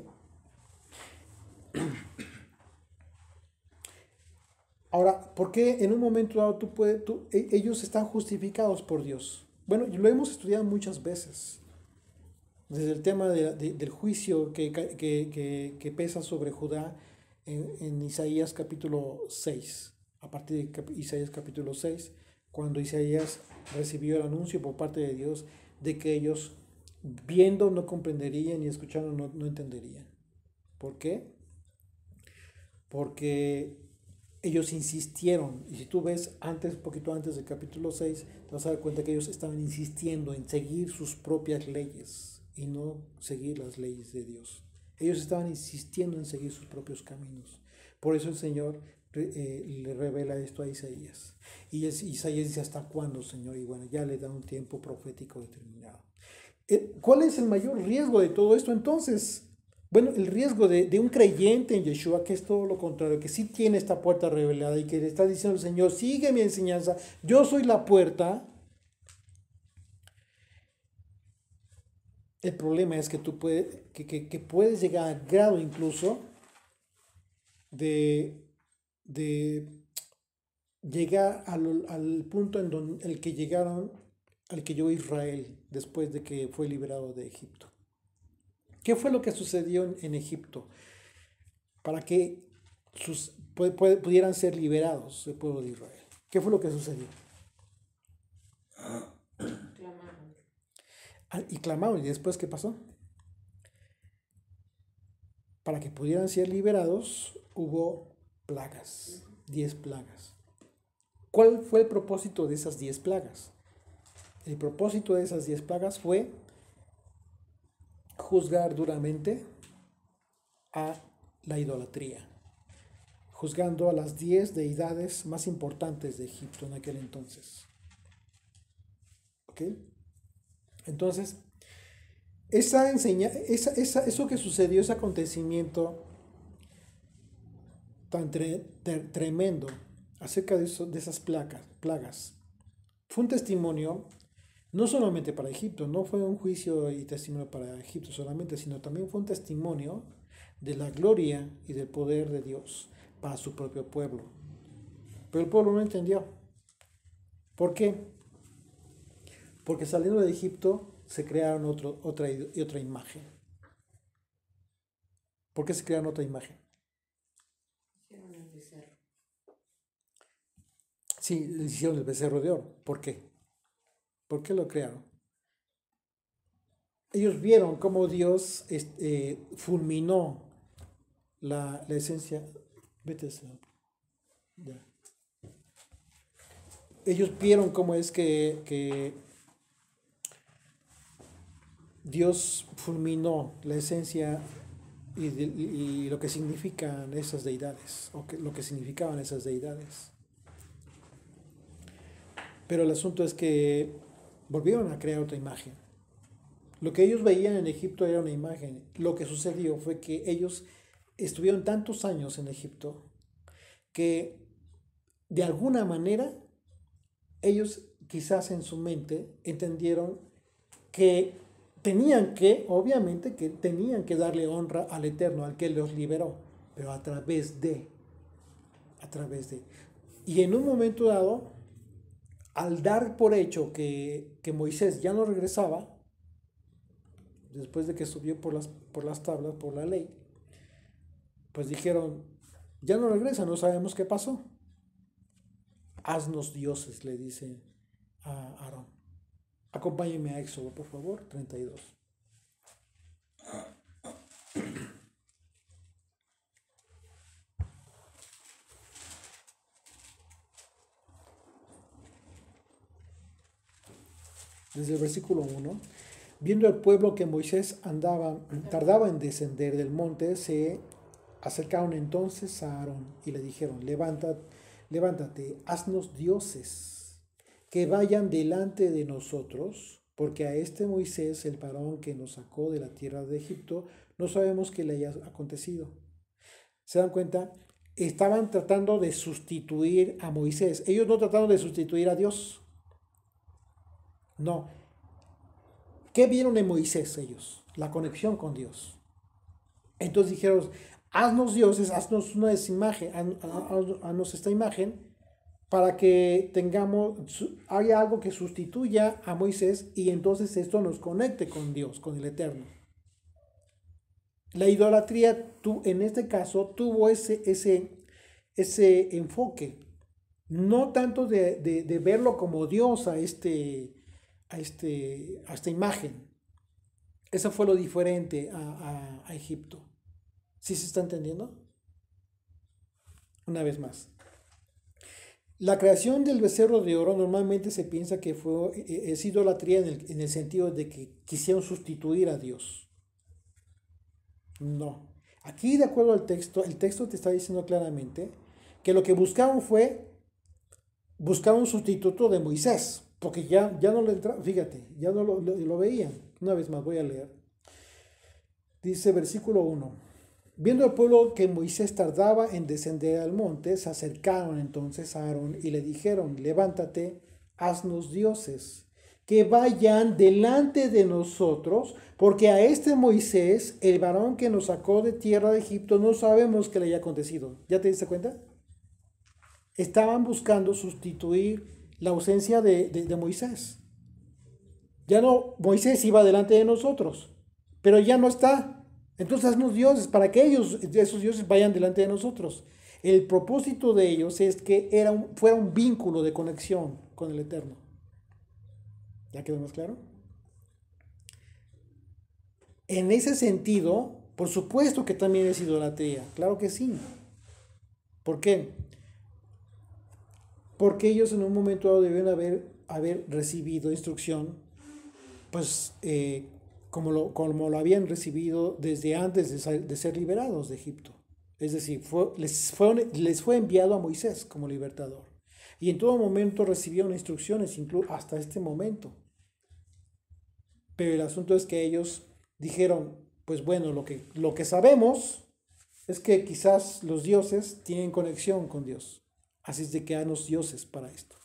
Ahora, ¿por qué en un momento dado ellos están justificados por Dios? Bueno, lo hemos estudiado muchas veces. Desde el tema del juicio que pesa sobre Judá en Isaías capítulo 6, a partir de Isaías capítulo 6, cuando Isaías recibió el anuncio por parte de Dios de que ellos viendo no comprenderían y escuchando no entenderían. ¿Por qué? Porque ellos insistieron, y si tú ves un poquito antes del capítulo 6, te vas a dar cuenta que ellos estaban insistiendo en seguir sus propias leyes y no seguir las leyes de Dios. Ellos estaban insistiendo en seguir sus propios caminos. Por eso el Señor le revela esto a Isaías. Y Isaías dice, ¿hasta cuándo, Señor? Y bueno, ya le da un tiempo profético determinado. ¿Cuál es el mayor riesgo de todo esto entonces? Bueno, el riesgo de un creyente en Yeshua, que es todo lo contrario, que sí tiene esta puerta revelada y que le está diciendo al Señor, sigue mi enseñanza, yo soy la puerta. El problema es que tú puedes llegar al grado incluso de llegar al punto el que llegaron, al que llegó Israel después de que fue liberado de Egipto. ¿Qué fue lo que sucedió en Egipto? Para que pudieran ser liberados el pueblo de Israel. ¿Qué fue lo que sucedió?
Clamaron.
Y clamaron. ¿Y después qué pasó? para que pudieran ser liberados, hubo plagas, 10 plagas. ¿Cuál fue el propósito de esas 10 plagas? El propósito de esas 10 plagas fue juzgar duramente a la idolatría, juzgando a las 10 deidades más importantes de Egipto en aquel entonces. ¿Ok? Entonces, eso que sucedió, ese acontecimiento tan tremendo acerca de esas plagas, fue un testimonio no solamente para Egipto, no fue un juicio y testimonio para Egipto solamente, sino también fue un testimonio de la gloria y del poder de Dios para su propio pueblo. Pero el pueblo no entendió. ¿Por qué? Porque saliendo de Egipto se crearon otra imagen. ¿Por qué se crearon otra imagen?
Hicieron el becerro.
Sí, les hicieron el becerro de oro. ¿Por qué? ¿Por qué lo crearon? Ellos vieron cómo Dios fulminó la esencia. Vete, ya. Ellos vieron cómo es que Dios fulminó la esencia y lo que significan esas deidades, lo que significaban esas deidades. Pero el asunto es que volvieron a crear otra imagen. Lo que ellos veían en Egipto era una imagen. Lo que sucedió fue que ellos estuvieron tantos años en Egipto que de alguna manera ellos quizás en su mente entendieron que obviamente que tenían que darle honra al Eterno, al que los liberó, pero a través de. Y en un momento dado, al dar por hecho que Moisés ya no regresaba, después de que subió por las tablas, por la ley, pues dijeron, ya no regresa, no sabemos qué pasó. Haznos dioses, le dice a Aarón. Acompáñenme a Éxodo, por favor, 32. Desde el versículo 1. Viendo el pueblo que Moisés tardaba en descender del monte, se acercaron entonces a Aarón y le dijeron, levántate, haznos dioses que vayan delante de nosotros, porque a este Moisés, el varón que nos sacó de la tierra de Egipto, no sabemos qué le haya acontecido. ¿Se dan cuenta? Estaban tratando de sustituir a Moisés. Ellos no trataron de sustituir a Dios. No. ¿Qué vieron en Moisés ellos? La conexión con Dios. Entonces dijeron, haznos dioses, haznos una imagen, haznos esta imagen para que haya algo que sustituya a Moisés y entonces esto nos conecte con Dios, con el Eterno. La idolatría en este caso tuvo ese enfoque, no tanto de verlo como Dios a esta imagen. Eso fue lo diferente a Egipto. ¿Sí se está entendiendo? Una vez más. La creación del becerro de oro normalmente se piensa que es idolatría en el sentido de que quisieron sustituir a Dios. No. Aquí, de acuerdo al texto, el texto te está diciendo claramente que lo que buscaron fue buscar un sustituto de Moisés, porque ya no lo entraba, fíjate, ya no lo veían. Una vez más voy a leer. Dice versículo 1. Viendo el pueblo que Moisés tardaba en descender al monte, se acercaron entonces a Aarón y le dijeron, levántate, haznos dioses, que vayan delante de nosotros, porque a este Moisés, el varón que nos sacó de tierra de Egipto, no sabemos qué le haya acontecido. ¿Ya te diste cuenta? Estaban buscando sustituir la ausencia de Moisés. Ya no, Moisés iba delante de nosotros, pero ya no está. Entonces haznos dioses para que esos dioses vayan delante de nosotros. El propósito de ellos es que fuera un vínculo de conexión con el Eterno. ¿Ya quedó más claro? En ese sentido, Por supuesto que también es idolatría, claro que sí. ¿Por qué? Porque ellos en un momento dado deben haber recibido instrucción, pues como lo habían recibido desde antes de ser liberados de Egipto. Es decir, les fue enviado a Moisés como libertador. Y en todo momento recibieron instrucciones, incluso hasta este momento. Pero el asunto es que ellos dijeron, pues bueno, lo que sabemos es que quizás los dioses tienen conexión con Dios. Así es de que haznos dioses para esto.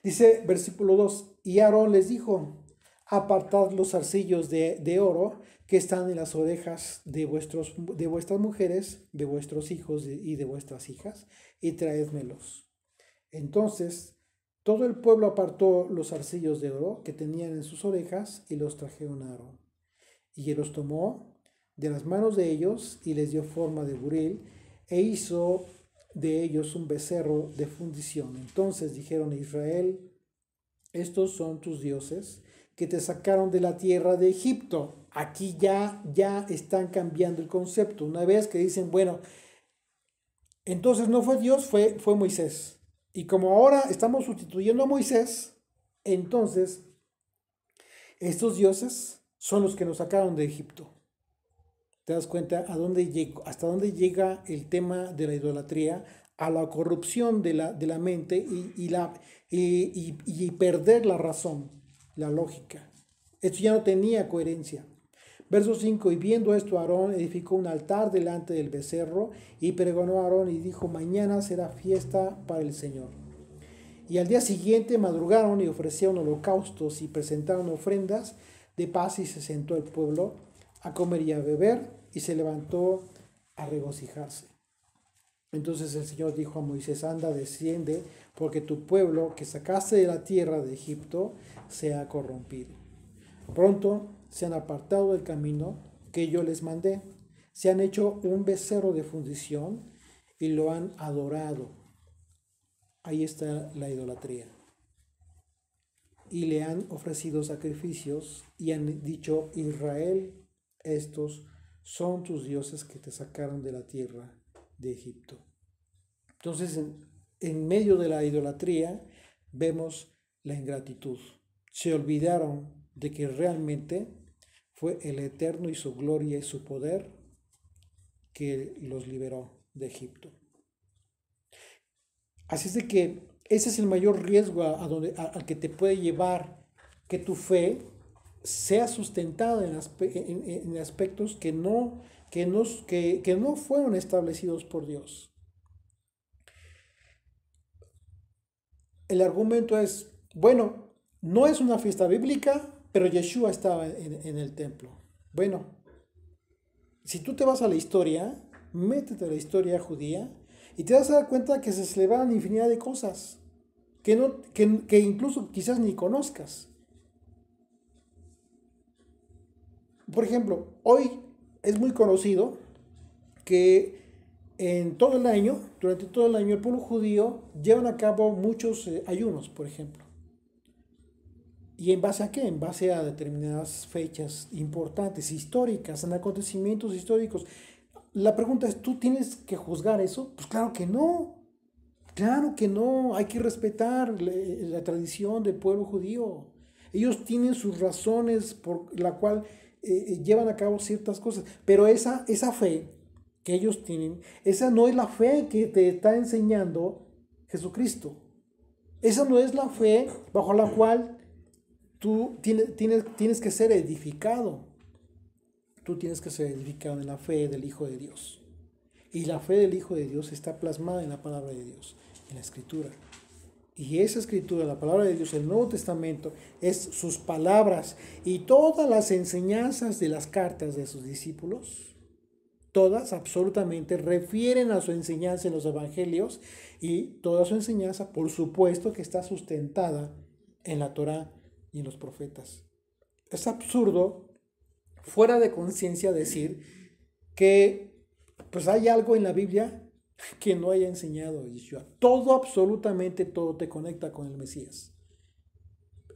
Dice versículo 2, y Aarón les dijo, apartad los zarcillos de oro que están en las orejas de vuestras mujeres, de vuestros hijos y de vuestras hijas, y traédmelos. Entonces, todo el pueblo apartó los zarcillos de oro que tenían en sus orejas y los trajeron a Aarón. Y él los tomó de las manos de ellos y les dio forma de buril e hizo de ellos un becerro de fundición. Entonces dijeron a Israel, estos son tus dioses que te sacaron de la tierra de Egipto. Aquí ya están cambiando el concepto. Una vez que dicen, bueno, entonces no fue Dios, fue Moisés. Y como ahora estamos sustituyendo a Moisés, entonces estos dioses son los que nos sacaron de Egipto. ¿Te das cuenta hasta dónde llega el tema de la idolatría? A la corrupción de la mente y perder la razón, la lógica. Esto ya no tenía coherencia. Verso 5, y viendo esto Aarón edificó un altar delante del becerro y pregonó a Aarón y dijo, mañana será fiesta para el Señor. Y al día siguiente madrugaron y ofrecieron holocaustos y presentaron ofrendas de paz y se sentó el pueblo a comer y a beber y se levantó a regocijarse. Entonces el Señor dijo a Moisés, anda, desciende, porque tu pueblo que sacaste de la tierra de Egipto se ha corrompido. Pronto se han apartado del camino que yo les mandé, se han hecho un becerro de fundición y lo han adorado. Ahí está la idolatría. Y le han ofrecido sacrificios y han dicho, Israel, estos son tus dioses que te sacaron de la tierra de Egipto. Entonces, en medio de la idolatría, vemos la ingratitud. Se olvidaron de que realmente fue el Eterno y su gloria y su poder que los liberó de Egipto. Así es de que ese es el mayor riesgo al que te puede llevar que tu fe sea sustentada en aspectos que no fueron establecidos por Dios. El argumento es, bueno, no es una fiesta bíblica, pero Yeshua estaba en el templo. Bueno, si tú te vas a la historia, métete a la historia judía y te vas a dar cuenta que se celebraban infinidad de cosas que incluso quizás ni conozcas. Por ejemplo, hoy es muy conocido que durante todo el año, el pueblo judío llevan a cabo muchos ayunos, por ejemplo. ¿Y en base a qué? En base a determinadas fechas importantes, históricas, en acontecimientos históricos. La pregunta es, ¿tú tienes que juzgar eso? Pues claro que no. Claro que no. Hay que respetar la tradición del pueblo judío. Ellos tienen sus razones por la cual llevan a cabo ciertas cosas. Pero esa fe que ellos tienen, esa no es la fe que te está enseñando Jesucristo. Esa no es la fe bajo la cual tú tienes que ser edificado. Tú tienes que ser edificado en la fe del Hijo de Dios. Y la fe del Hijo de Dios está plasmada en la palabra de Dios, en la Escritura. Y esa Escritura, la palabra de Dios, el Nuevo Testamento, es sus palabras. Y todas las enseñanzas de las cartas de sus discípulos, todas absolutamente refieren a su enseñanza en los evangelios y toda su enseñanza, por supuesto, que está sustentada en la Torá y en los profetas. Es absurdo, fuera de conciencia, decir que pues hay algo en la Biblia que no haya enseñado Yeshua. Absolutamente todo te conecta con el Mesías.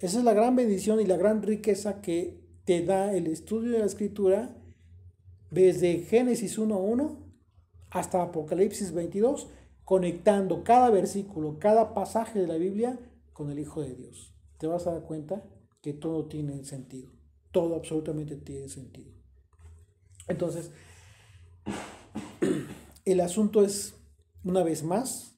Esa es la gran bendición y la gran riqueza que te da el estudio de la Escritura desde Génesis 1:1 hasta Apocalipsis 22, conectando cada versículo, cada pasaje de la Biblia con el Hijo de Dios. Te vas a dar cuenta que todo tiene sentido, todo absolutamente tiene sentido. Entonces, el asunto es, una vez más,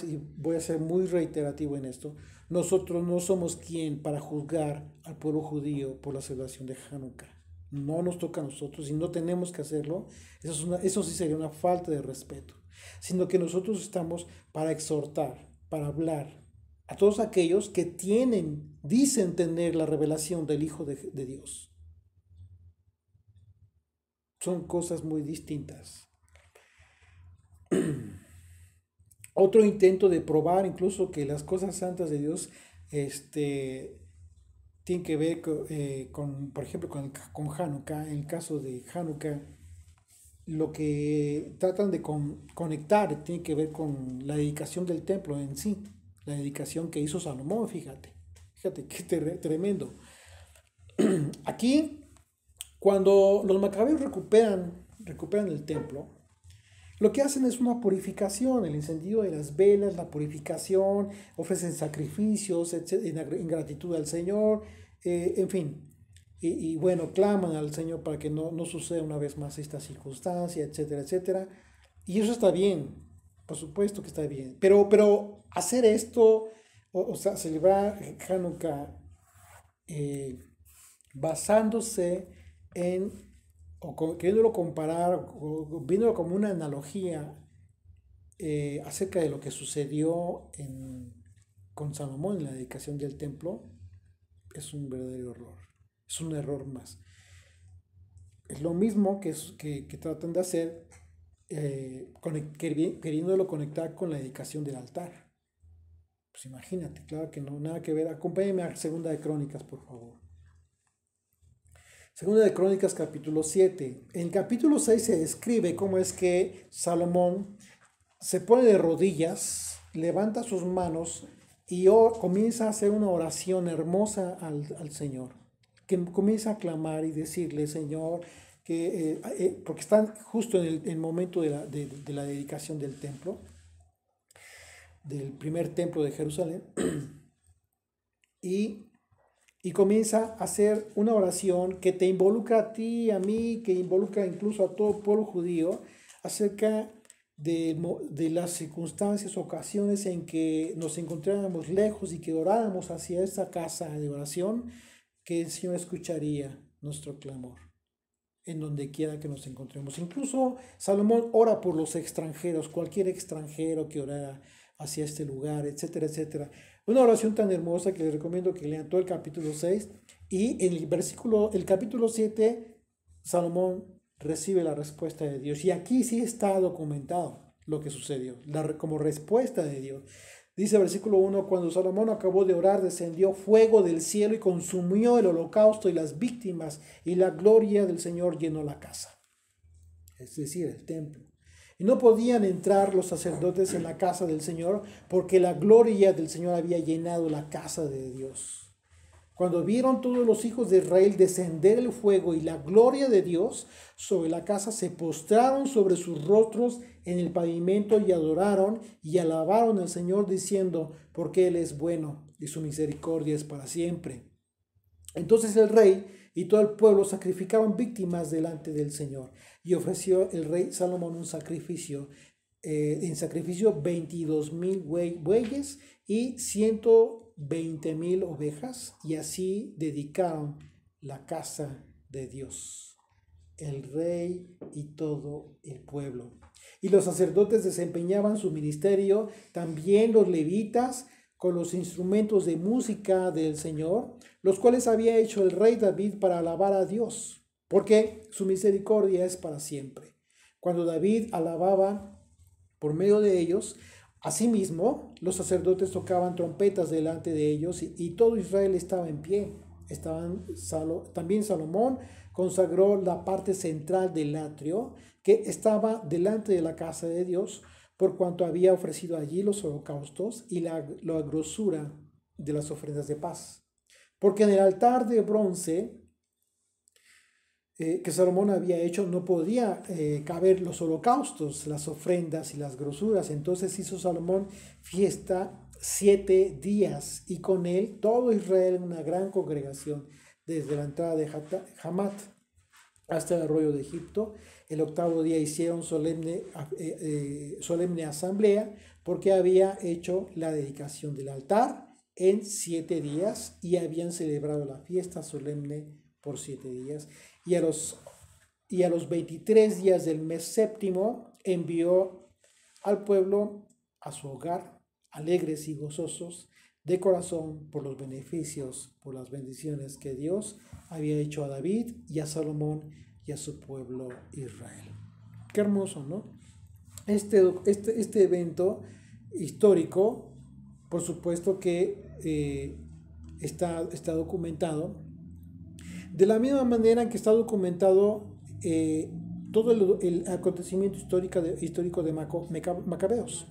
y voy a ser muy reiterativo en esto, nosotros no somos quien para juzgar al pueblo judío por la celebración de Hanukkah. No nos toca a nosotros y no tenemos que hacerlo. Eso sí sería una falta de respeto. Sino que nosotros estamos para exhortar, para hablar a todos aquellos que dicen tener la revelación del Hijo de Dios. Son cosas muy distintas. Otro intento de probar incluso que las cosas santas de Dios tienen que ver por ejemplo, con Hanukkah. En el caso de Hanukkah, lo que tratan de conectar tiene que ver con la dedicación del templo en sí, la dedicación que hizo Salomón, fíjate qué tremendo. Aquí, cuando los macabeos recuperan el templo, lo que hacen es una purificación, el encendido de las velas, la purificación, ofrecen sacrificios en gratitud al Señor, en fin. Y bueno, claman al Señor para que no suceda una vez más esta circunstancia, etcétera, etcétera. Y eso está bien, por supuesto que está bien. Pero hacer esto, o sea, celebrar Hanukkah basándose en queriéndolo comparar o viéndolo como una analogía acerca de lo que sucedió con Salomón en la dedicación del templo, es un verdadero error, es un error más. Es lo mismo que tratan de hacer queriéndolo conectar con la dedicación del altar. Pues imagínate, claro que no, nada que ver. Acompáñenme a Segunda de Crónicas, por favor. Segunda de Crónicas, capítulo 7. En el capítulo 6 se describe cómo es que Salomón se pone de rodillas, levanta sus manos y comienza a hacer una oración hermosa al Señor. Que comienza a clamar y decirle, Señor, porque están justo en el momento de la dedicación del templo, del primer templo de Jerusalén, y comienza a hacer una oración que te involucra a ti, a mí, que involucra incluso a todo el pueblo judío, acerca de las circunstancias, ocasiones en que nos encontrábamos lejos y que oráramos hacia esa casa de oración, que el Señor escucharía nuestro clamor en donde quiera que nos encontremos. Incluso Salomón ora por los extranjeros, cualquier extranjero que orara hacia este lugar, etcétera, etcétera. Una oración tan hermosa que les recomiendo que lean todo el capítulo 6 y en el capítulo 7, Salomón recibe la respuesta de Dios. Y aquí sí está documentado lo que sucedió, como respuesta de Dios. Dice versículo 1, cuando Salomón acabó de orar, descendió fuego del cielo y consumió el holocausto y las víctimas, y la gloria del Señor llenó la casa, es decir, el templo. Y no podían entrar los sacerdotes en la casa del Señor, porque la gloria del Señor había llenado la casa de Dios. Cuando vieron todos los hijos de Israel descender el fuego y la gloria de Dios sobre la casa, se postraron sobre sus rostros en el pavimento y adoraron y alabaron al Señor diciendo, porque Él es bueno y su misericordia es para siempre. Entonces el rey y todo el pueblo sacrificaron víctimas delante del Señor y ofreció el rey Salomón un sacrificio, en sacrificio 22,000 bueyes y 120,000 ovejas, y así dedicaron la casa de Dios, el rey y todo el pueblo. Y los sacerdotes desempeñaban su ministerio, también los levitas, con los instrumentos de música del Señor, los cuales había hecho el rey David para alabar a Dios, porque su misericordia es para siempre. Cuando David alababa por medio de ellos, asimismo, los sacerdotes tocaban trompetas delante de ellos y todo Israel estaba en pie. También Salomón consagró la parte central del atrio que estaba delante de la casa de Dios, por cuanto había ofrecido allí los holocaustos y la grosura de las ofrendas de paz. Porque en el altar de bronce que Salomón había hecho, no podía caber los holocaustos, las ofrendas y las grosuras. Entonces hizo Salomón fiesta 7 días y con él todo Israel en una gran congregación, desde la entrada de Hamat hasta el arroyo de Egipto. El 8.º día hicieron solemne asamblea porque había hecho la dedicación del altar en 7 días y habían celebrado la fiesta solemne por 7 días. Y a los 23 días del mes séptimo envió al pueblo a su hogar, alegres y gozosos de corazón por los beneficios, por las bendiciones que Dios había hecho a David y a Salomón y a su pueblo Israel. Qué hermoso, ¿no? Este evento histórico, por supuesto que está documentado, de la misma manera que está documentado todo el acontecimiento histórico de Macabeos,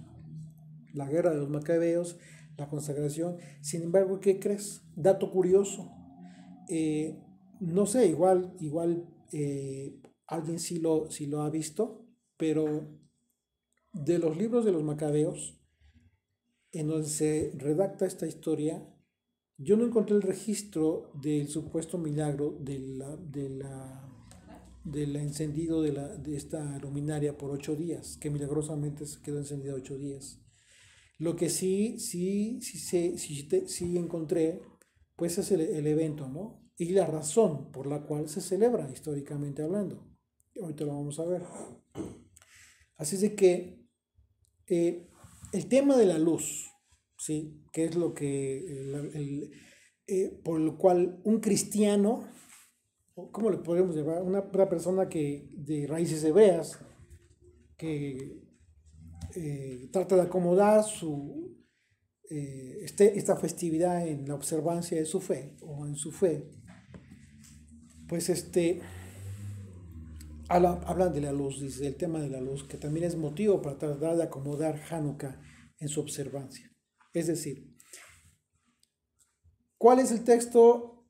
la guerra de los Macabeos, la consagración. Sin embargo, ¿qué crees? Dato curioso, no sé, igual alguien sí lo ha visto, pero de los libros de los Macabeos, en donde se redacta esta historia, yo no encontré el registro del supuesto milagro del encendido de esta luminaria por 8 días, que milagrosamente se quedó encendida 8 días. Lo que sí encontré, pues es el evento, ¿no? Y la razón por la cual se celebra históricamente hablando. Ahorita lo vamos a ver. Así es de que el tema de la luz, ¿sí? Que es lo que por lo cual un cristiano, ¿cómo le podemos llamar? Una persona que de raíces hebreas, que trata de acomodar esta festividad en la observancia de su fe o en su fe, pues hablan de la luz, dice el tema de la luz, que también es motivo para tratar de acomodar Hanukkah en su observancia. Es decir, ¿cuál es el texto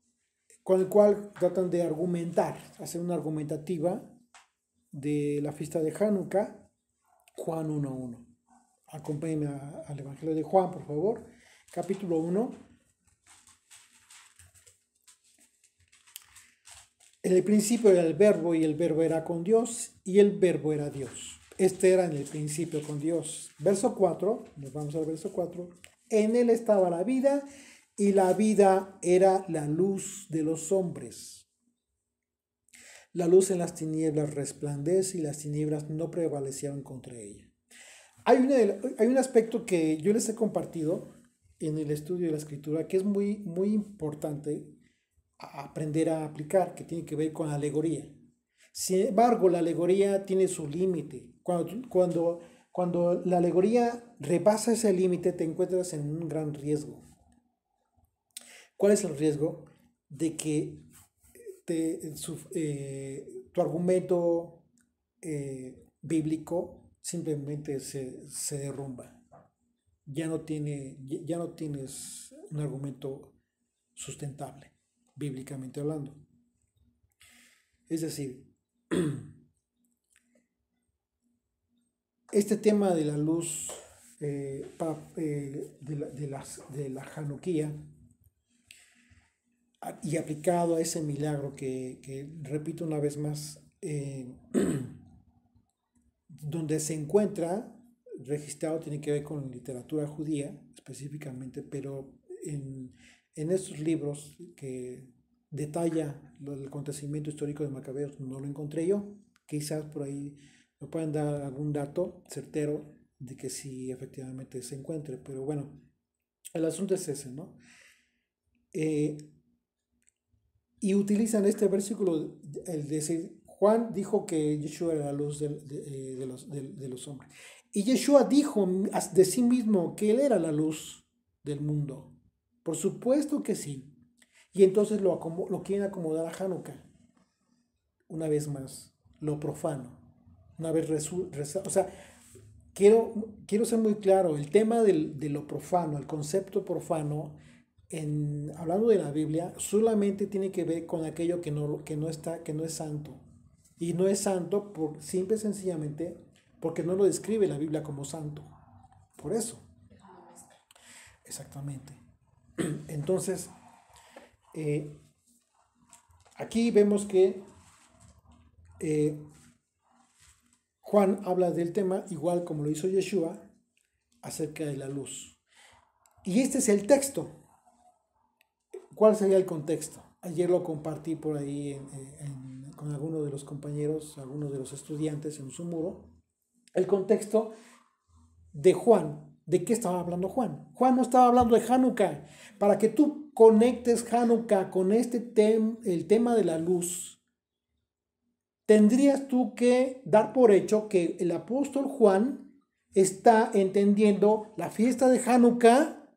con el cual tratan de argumentar, hacer una argumentativa de la fiesta de Hanukkah? Juan 1.1. Acompáñenme al Evangelio de Juan, por favor. Capítulo 1. En el principio era el verbo y el verbo era con Dios y el verbo era Dios. Este era en el principio con Dios. Verso 4, nos vamos al verso 4. En él estaba la vida y la vida era la luz de los hombres. La luz en las tinieblas resplandece y las tinieblas no prevalecieron contra ella. Hay un aspecto que yo les he compartido en el estudio de la escritura que es muy, muy importante aprender a aplicar, que tiene que ver con la alegoría. Sin embargo, la alegoría tiene su límite. Cuando la alegoría rebasa ese límite, te encuentras en un gran riesgo. ¿Cuál es el riesgo? De que tu argumento bíblico simplemente se derrumba. Ya no tienes un argumento sustentable, bíblicamente hablando. Es decir, este tema de la luz de la Hanukkah y aplicado a ese milagro que repito una vez más, donde se encuentra registrado, tiene que ver con literatura judía específicamente, pero en estos libros que detalla el acontecimiento histórico de Macabeos no lo encontré yo. Quizás por ahí me puedan dar algún dato certero de que sí efectivamente se encuentre, pero bueno, el asunto es ese, ¿no? Y utilizan este versículo, el decir, Juan dijo que Yeshua era la luz de los hombres. Y Yeshua dijo de sí mismo que él era la luz del mundo. Por supuesto que sí. Y entonces lo quieren acomodar a Hanukkah. Una vez más, lo profano. Una vez o sea, quiero ser muy claro, el tema de lo profano, el concepto profano, hablando de la Biblia, solamente tiene que ver con aquello que no es santo. Y no es santo simple y sencillamente porque no lo describe la Biblia como santo. Por eso. Exactamente. Entonces, aquí vemos que Juan habla del tema, igual como lo hizo Yeshua, acerca de la luz. Y este es el texto. ¿Cuál sería el contexto? Ayer lo compartí por ahí con algunos de los compañeros, algunos de los estudiantes en su muro. El contexto de Juan. ¿De qué estaba hablando Juan? Juan no estaba hablando de Hanukkah. Para que tú conectes Hanukkah con el tema de la luz, tendrías tú que dar por hecho que el apóstol Juan está entendiendo la fiesta de Hanukkah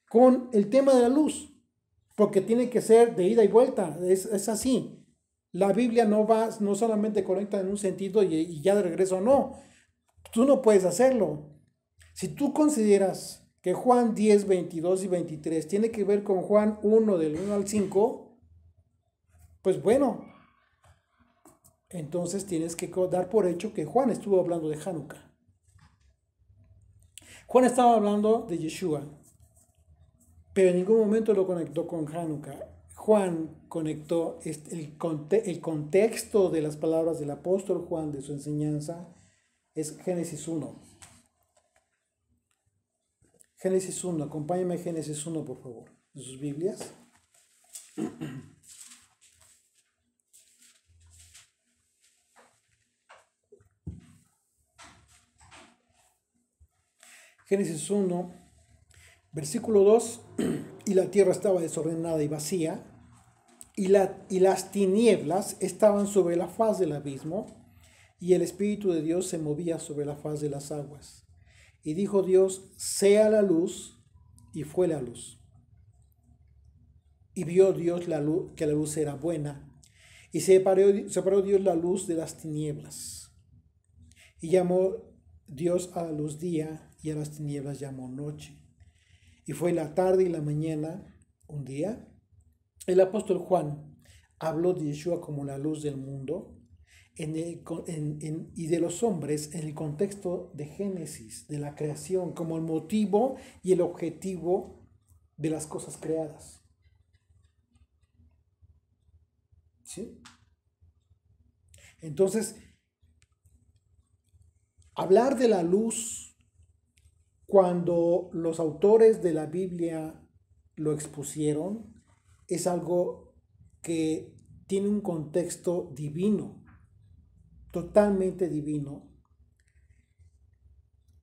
con el tema de la luz. Porque tiene que ser de ida y vuelta, es así. La Biblia no solamente conecta en un sentido y ya de regreso, no. Tú no puedes hacerlo. Si tú consideras que Juan 10, 22 y 23 tiene que ver con Juan 1 del 1 al 5, pues bueno, entonces tienes que dar por hecho que Juan estuvo hablando de Hanukkah. Juan estaba hablando de Yeshua, pero en ningún momento lo conectó con Hanukkah. Juan conectó el contexto de las palabras del apóstol Juan, de su enseñanza, es Génesis 1. Génesis 1, acompáñame a Génesis 1, por favor, de sus Biblias. Génesis 1, versículo 2, y la tierra estaba desordenada y vacía, y las tinieblas estaban sobre la faz del abismo, y el Espíritu de Dios se movía sobre la faz de las aguas. Y dijo Dios, sea la luz, y fue la luz. Y vio Dios que la luz era buena, y separó Dios la luz de las tinieblas. Y llamó Dios a la luz día, y a las tinieblas llamó noche. Y fue la tarde y la mañana, un día. El apóstol Juan habló de Yeshua como la luz del mundo y de los hombres en el contexto de Génesis, de la creación, como el motivo y el objetivo de las cosas creadas. ¿Sí? Entonces, hablar de la luz cuando los autores de la Biblia lo expusieron es algo que tiene un contexto divino, totalmente divino.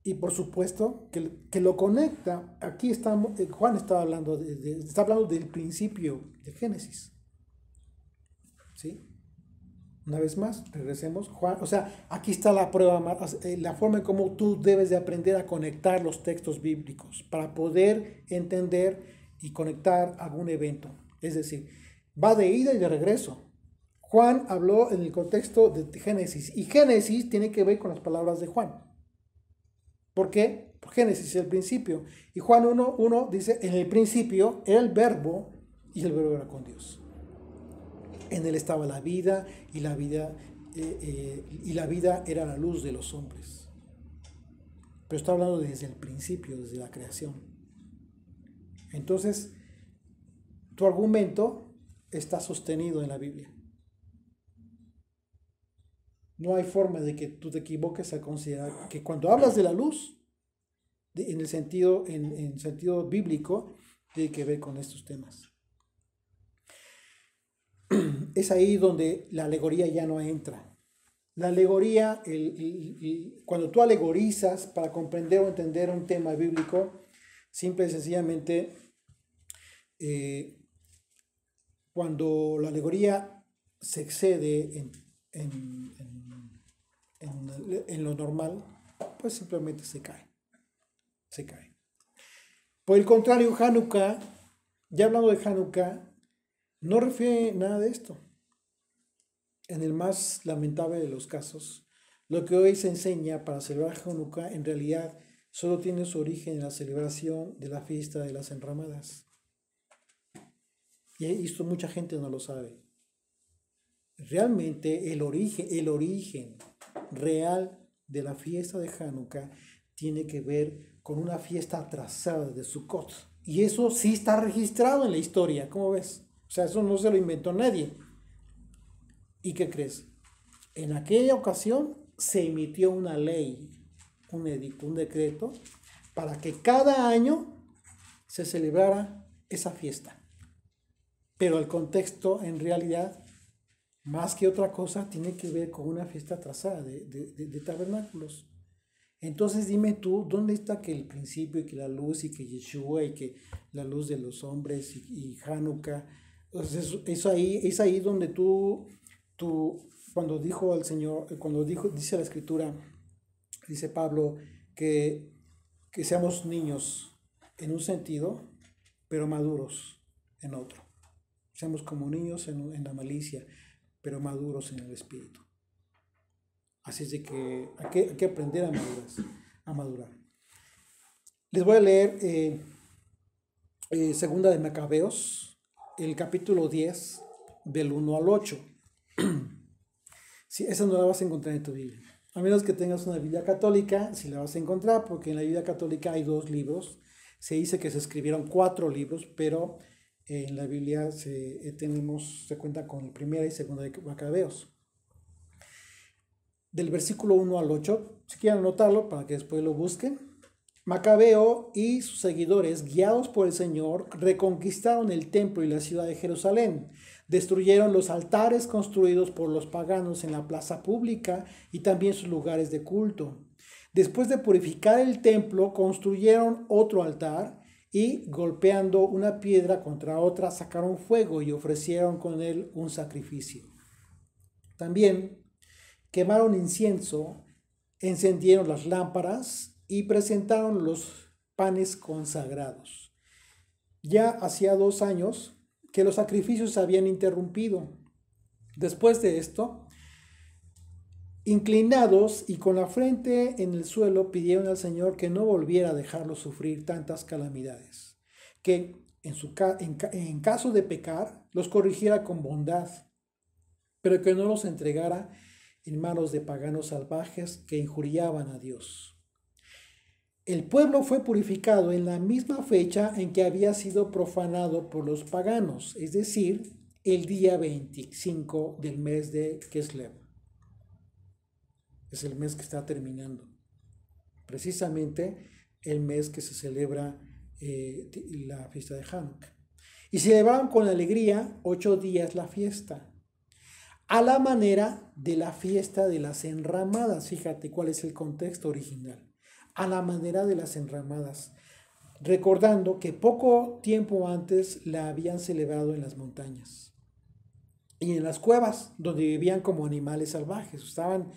Y por supuesto que lo conecta. Aquí Juan está hablando, está hablando del principio de Génesis. ¿Sí? Una vez más, regresemos. Juan, o sea, aquí está la prueba, la forma en cómo tú debes de aprender a conectar los textos bíblicos para poder entender y conectar algún evento. Es decir, va de ida y de regreso. Juan habló en el contexto de Génesis y Génesis tiene que ver con las palabras de Juan. ¿Por qué? Por Génesis es el principio. Y Juan 1 dice, en el principio era el verbo y el verbo era con Dios. En él estaba la vida y la vida era la luz de los hombres. Pero está hablando desde el principio, desde la creación. Entonces, tu argumento está sostenido en la Biblia. No hay forma de que tú te equivoques a considerar que cuando hablas de la luz, en sentido bíblico, tiene que ver con estos temas. Es ahí donde la alegoría ya no entra. La alegoría, cuando tú alegorizas para comprender o entender un tema bíblico, simple y sencillamente, cuando la alegoría se excede en lo normal, pues simplemente se cae. Por el contrario, Hanukkah, ya hablando de Hanukkah, no refiere nada de esto. En el más lamentable de los casos, lo que hoy se enseña para celebrar Hanukkah en realidad solo tiene su origen en la celebración de la fiesta de las enramadas. Y esto mucha gente no lo sabe. Realmente el origen real de la fiesta de Hanukkah tiene que ver con una fiesta atrasada de Sukkot. Y eso sí está registrado en la historia, ¿cómo ves? O sea, eso no se lo inventó nadie. ¿Y qué crees? En aquella ocasión se emitió una ley, un edicto, un decreto, para que cada año se celebrara esa fiesta. Pero el contexto, en realidad, más que otra cosa, tiene que ver con una fiesta atrasada de tabernáculos. Entonces dime tú, ¿dónde está que el principio y que la luz y que Yeshua y que la luz de los hombres y Hanukkah? Entonces, es ahí donde cuando dijo al Señor, cuando dice la Escritura, dice Pablo, que, que seamos niños en un sentido, pero maduros en otro. Seamos como niños en la malicia, pero maduros en el espíritu. Así es de que hay que aprender a madurar. Les voy a leer segunda de Macabeos, el capítulo 10, del 1 al 8. Sí, esa no la vas a encontrar en tu Biblia. A menos que tengas una Biblia católica, sí la vas a encontrar, porque en la Biblia católica hay 2 libros. Se dice que se escribieron 4 libros, pero en la Biblia se cuenta con primera y segunda de Macabeos. Del versículo 1 al 8, si quieren anotarlo para que después lo busquen. Macabeo y sus seguidores, guiados por el Señor, reconquistaron el templo y la ciudad de Jerusalén. Destruyeron los altares construidos por los paganos en la plaza pública y también sus lugares de culto. Después de purificar el templo, construyeron otro altar y, golpeando una piedra contra otra, sacaron fuego y ofrecieron con él un sacrificio. También quemaron incienso, encendieron las lámparas y presentaron los panes consagrados. Ya hacía 2 años que los sacrificios se habían interrumpido. Después de esto, inclinados y con la frente en el suelo, pidieron al Señor que no volviera a dejarlos sufrir tantas calamidades, que en caso de pecar, los corrigiera con bondad, pero que no los entregara en manos de paganos salvajes que injuriaban a Dios. El pueblo fue purificado en la misma fecha en que había sido profanado por los paganos, es decir, el día 25 del mes de Kislev. Es el mes que está terminando. Precisamente el mes que se celebra la fiesta de Hanukkah. Y celebraron con alegría 8 días la fiesta, a la manera de la fiesta de las enramadas. Fíjate cuál es el contexto original. A la manera de las enramadas, recordando que poco tiempo antes la habían celebrado en las montañas y en las cuevas, donde vivían como animales salvajes, estaban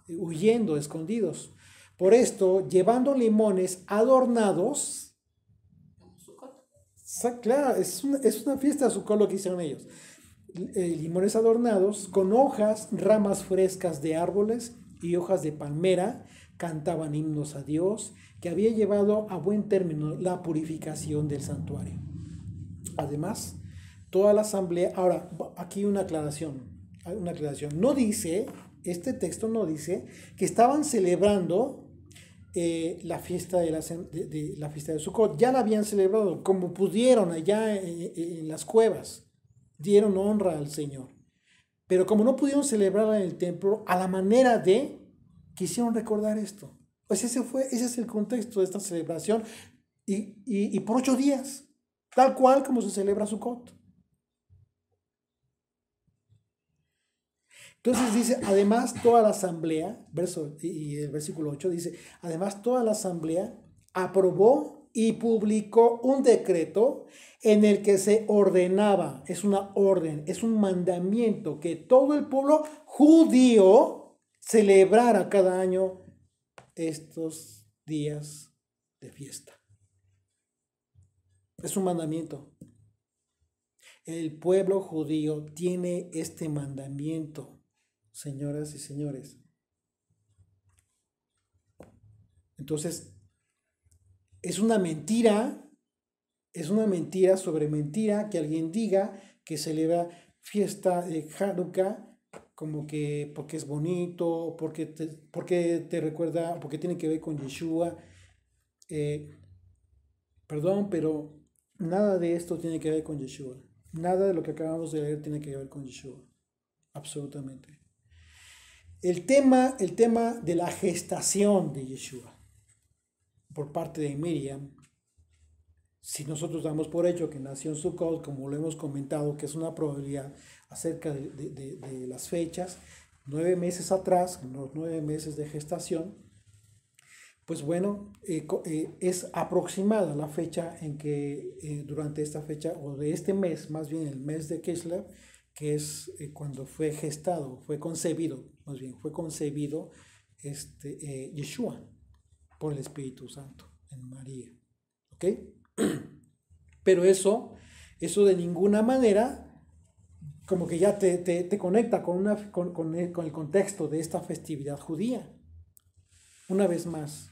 huyendo, escondidos. Por esto, llevando limones adornados, claro, es una fiesta de Sukkot lo que hicieron ellos. Limones adornados con hojas, ramas frescas de árboles y hojas de palmera, cantaban himnos a Dios, que había llevado a buen término la purificación del santuario. Además, toda la asamblea, ahora, aquí una aclaración, no dice, este texto no dice que estaban celebrando la fiesta de la fiesta de Sukkot. Ya la habían celebrado como pudieron allá en las cuevas, dieron honra al Señor, pero como no pudieron celebrarla en el templo a la manera de, quisieron recordar esto. Pues ese es el contexto de esta celebración y por 8 días, tal cual como se celebra Sukkot. Entonces dice, además toda la asamblea, y el versículo 8 dice, además toda la asamblea aprobó y publicó un decreto en el que se ordenaba, es una orden, es un mandamiento, que todo el pueblo judío celebrara cada año estos días de fiesta. Es un mandamiento. El pueblo judío tiene este mandamiento, señoras y señores. Entonces, es una mentira Es una mentira sobre mentira que alguien diga que celebra fiesta de Hanukkah como que porque es bonito, porque te recuerda, porque tiene que ver con Yeshua. Eh, Perdón, pero nada de esto tiene que ver con Yeshua. Nada de lo que acabamos de leer tiene que ver con Yeshua. Absolutamente. El tema de la gestación de Yeshua por parte de Miriam, si nosotros damos por hecho que nació en Sukkot, como lo hemos comentado, que es una probabilidad acerca de las fechas, 9 meses atrás, los 9 meses de gestación, pues bueno, es aproximada la fecha en que durante esta fecha, o de este mes, más bien el mes de Kislev, que es cuando fue gestado, fue concebido, más bien fue concebido Yeshua por el Espíritu Santo en María. ¿Ok? Pero eso de ninguna manera como que ya te conecta con el contexto de esta festividad judía. Una vez más,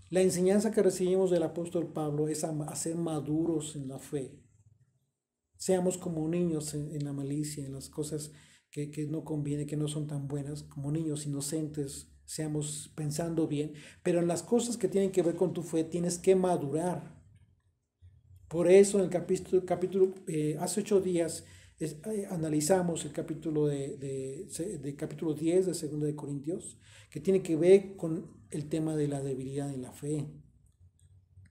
la enseñanza que recibimos del apóstol Pablo es a ser maduros en la fe. Seamos como niños en la malicia, en las cosas que no conviene, que no son tan buenas, como niños inocentes, seamos pensando bien, pero en las cosas que tienen que ver con tu fe tienes que madurar. Por eso en el capítulo hace 8 días analizamos el capítulo de capítulo 10 de 2 de Corintios, que tiene que ver con el tema de la debilidad en la fe.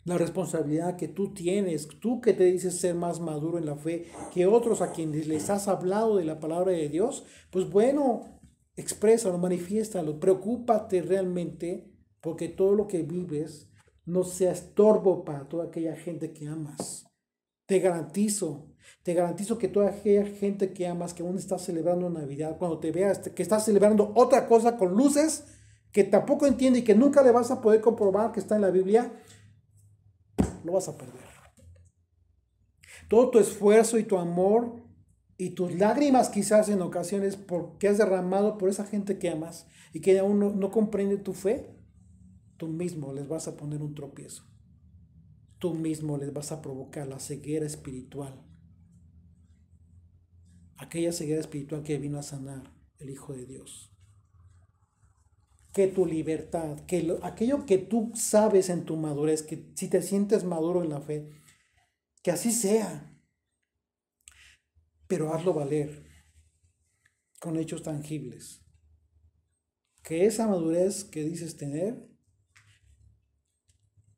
La responsabilidad que tú tienes, tú que te dices ser más maduro en la fe que otros a quienes les has hablado de la palabra de Dios, pues bueno, exprésalo, manifiéstalo, preocúpate realmente porque todo lo que vives no sea estorbo para toda aquella gente que amas. Te garantizo que toda aquella gente que amas, que aún está celebrando Navidad, cuando te veas que estás celebrando otra cosa con luces que tampoco entiende y que nunca le vas a poder comprobar que está en la Biblia, lo vas a perder. Todo tu esfuerzo y tu amor y tus lágrimas quizás en ocasiones porque has derramado por esa gente que amas y que aún no comprende tu fe, tú mismo les vas a poner un tropiezo. Tú mismo les vas a provocar la ceguera espiritual. Aquella ceguera espiritual que vino a sanar el Hijo de Dios. Que tu libertad, aquello que tú sabes en tu madurez, que si te sientes maduro en la fe, que así sea. Pero hazlo valer con hechos tangibles. Que esa madurez que dices tener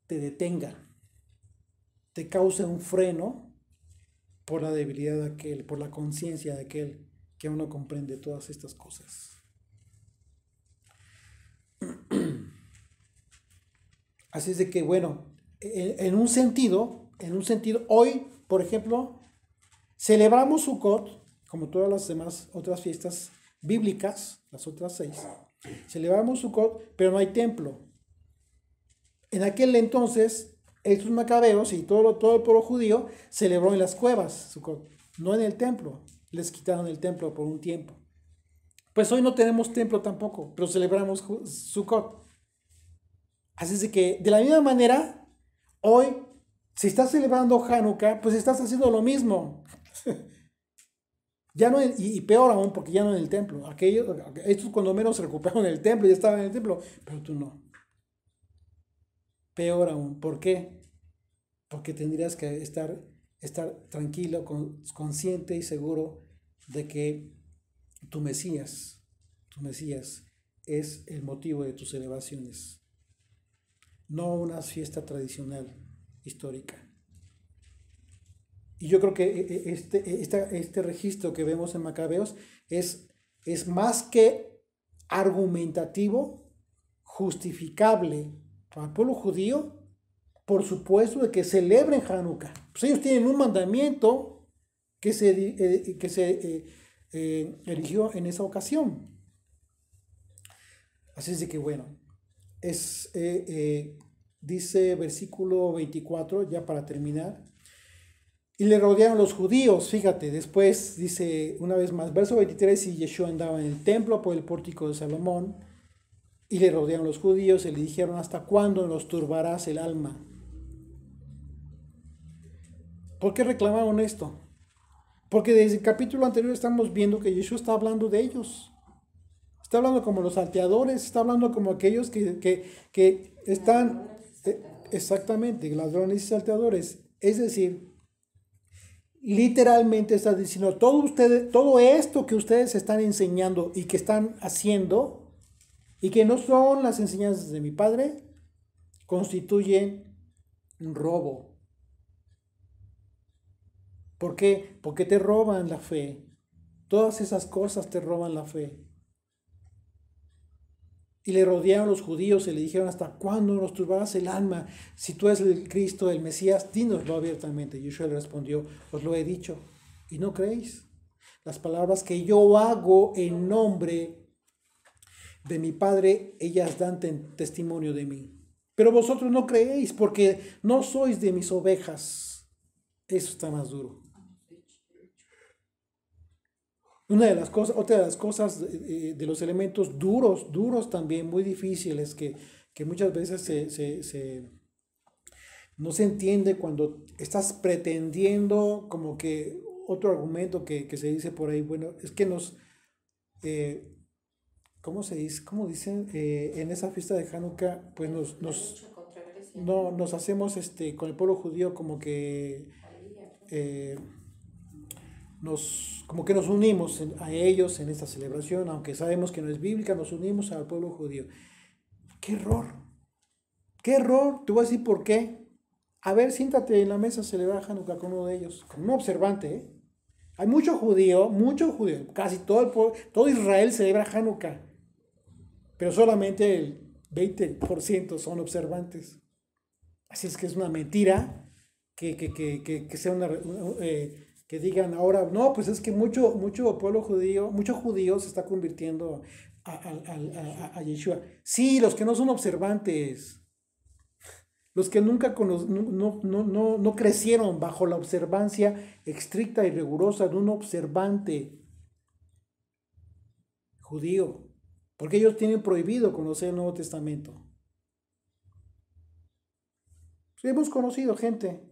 te detenga, te cause un freno por la debilidad de aquel, por la conciencia de aquel que aún no comprende todas estas cosas. Así es de que, bueno, en un sentido, hoy, por ejemplo, celebramos Sukkot, como todas las demás otras fiestas bíblicas, las otras 6. Celebramos Sukkot, pero no hay templo. En aquel entonces, estos macabeos y todo el pueblo judío celebró en las cuevas Sukkot, no en el templo. Les quitaron el templo por un tiempo. Pues hoy no tenemos templo tampoco, pero celebramos Sukkot. Así es de que, de la misma manera, hoy, si estás celebrando Hanukkah, pues estás haciendo lo mismo. Ya no, y peor aún, porque ya no en el templo. Estos cuando menos se recuperaron en el templo, ya estaban en el templo, pero tú no. Peor aún, ¿por qué? Porque tendrías que estar tranquilo, consciente y seguro de que tu Mesías es el motivo de tus celebraciones, no una fiesta tradicional histórica. Y yo creo que este registro que vemos en Macabeos es más que argumentativo, justificable para el pueblo judío, por supuesto, de que celebren Hanukkah. Pues ellos tienen un mandamiento que se erigió en esa ocasión. Así es de que, bueno, dice versículo 24, ya para terminar. Y le rodearon los judíos, fíjate, después dice una vez más, verso 23, y Yeshua andaba en el templo por el pórtico de Salomón, y le rodearon los judíos y le dijeron, ¿hasta cuándo nos turbarás el alma? ¿Por qué reclamaron esto? Porque desde el capítulo anterior estamos viendo que Yeshua está hablando de ellos. Está hablando como los salteadores, está hablando como aquellos que están exactamente, ladrones y salteadores. Es decir, literalmente está diciendo, todo esto que ustedes están enseñando y que están haciendo y que no son las enseñanzas de mi Padre, constituyen un robo. ¿Por qué? Porque te roban la fe. Todas esas cosas te roban la fe. Y le rodearon los judíos y le dijeron, ¿hasta cuándo nos turbarás el alma? Si tú eres el Cristo, el Mesías, dínoslo abiertamente. Yeshua le respondió, os lo he dicho, y no creéis. Las palabras que yo hago en nombre de mi Padre, ellas dan testimonio de mí. Pero vosotros no creéis porque no sois de mis ovejas. Eso está más duro. Otra de las cosas, de los elementos duros también, muy difíciles, que muchas veces no se entiende cuando estás pretendiendo, como que otro argumento que se dice por ahí, bueno, es que eh, ¿cómo se dice? ¿Cómo dicen? En esa fiesta de Hanukkah, pues nos hacemos con el pueblo judío como que eh, como que nos unimos a ellos en esta celebración, aunque sabemos que no es bíblica, nos unimos al pueblo judío. ¡Qué error! ¡Qué error! Te voy a decir por qué. A ver, siéntate en la mesa a celebrar Hanukkah con uno de ellos, como un observante, ¿eh? Hay mucho judío, casi todo Israel celebra Hanukkah, pero solamente el 20% son observantes. Así es que es una mentira que sea que digan ahora, no, pues es que mucho pueblo judío, mucho judío se está convirtiendo a Yeshua. Sí, los que no son observantes, los que nunca no crecieron bajo la observancia estricta y rigurosa de un observante judío, porque ellos tienen prohibido conocer el Nuevo Testamento. Hemos conocido gente,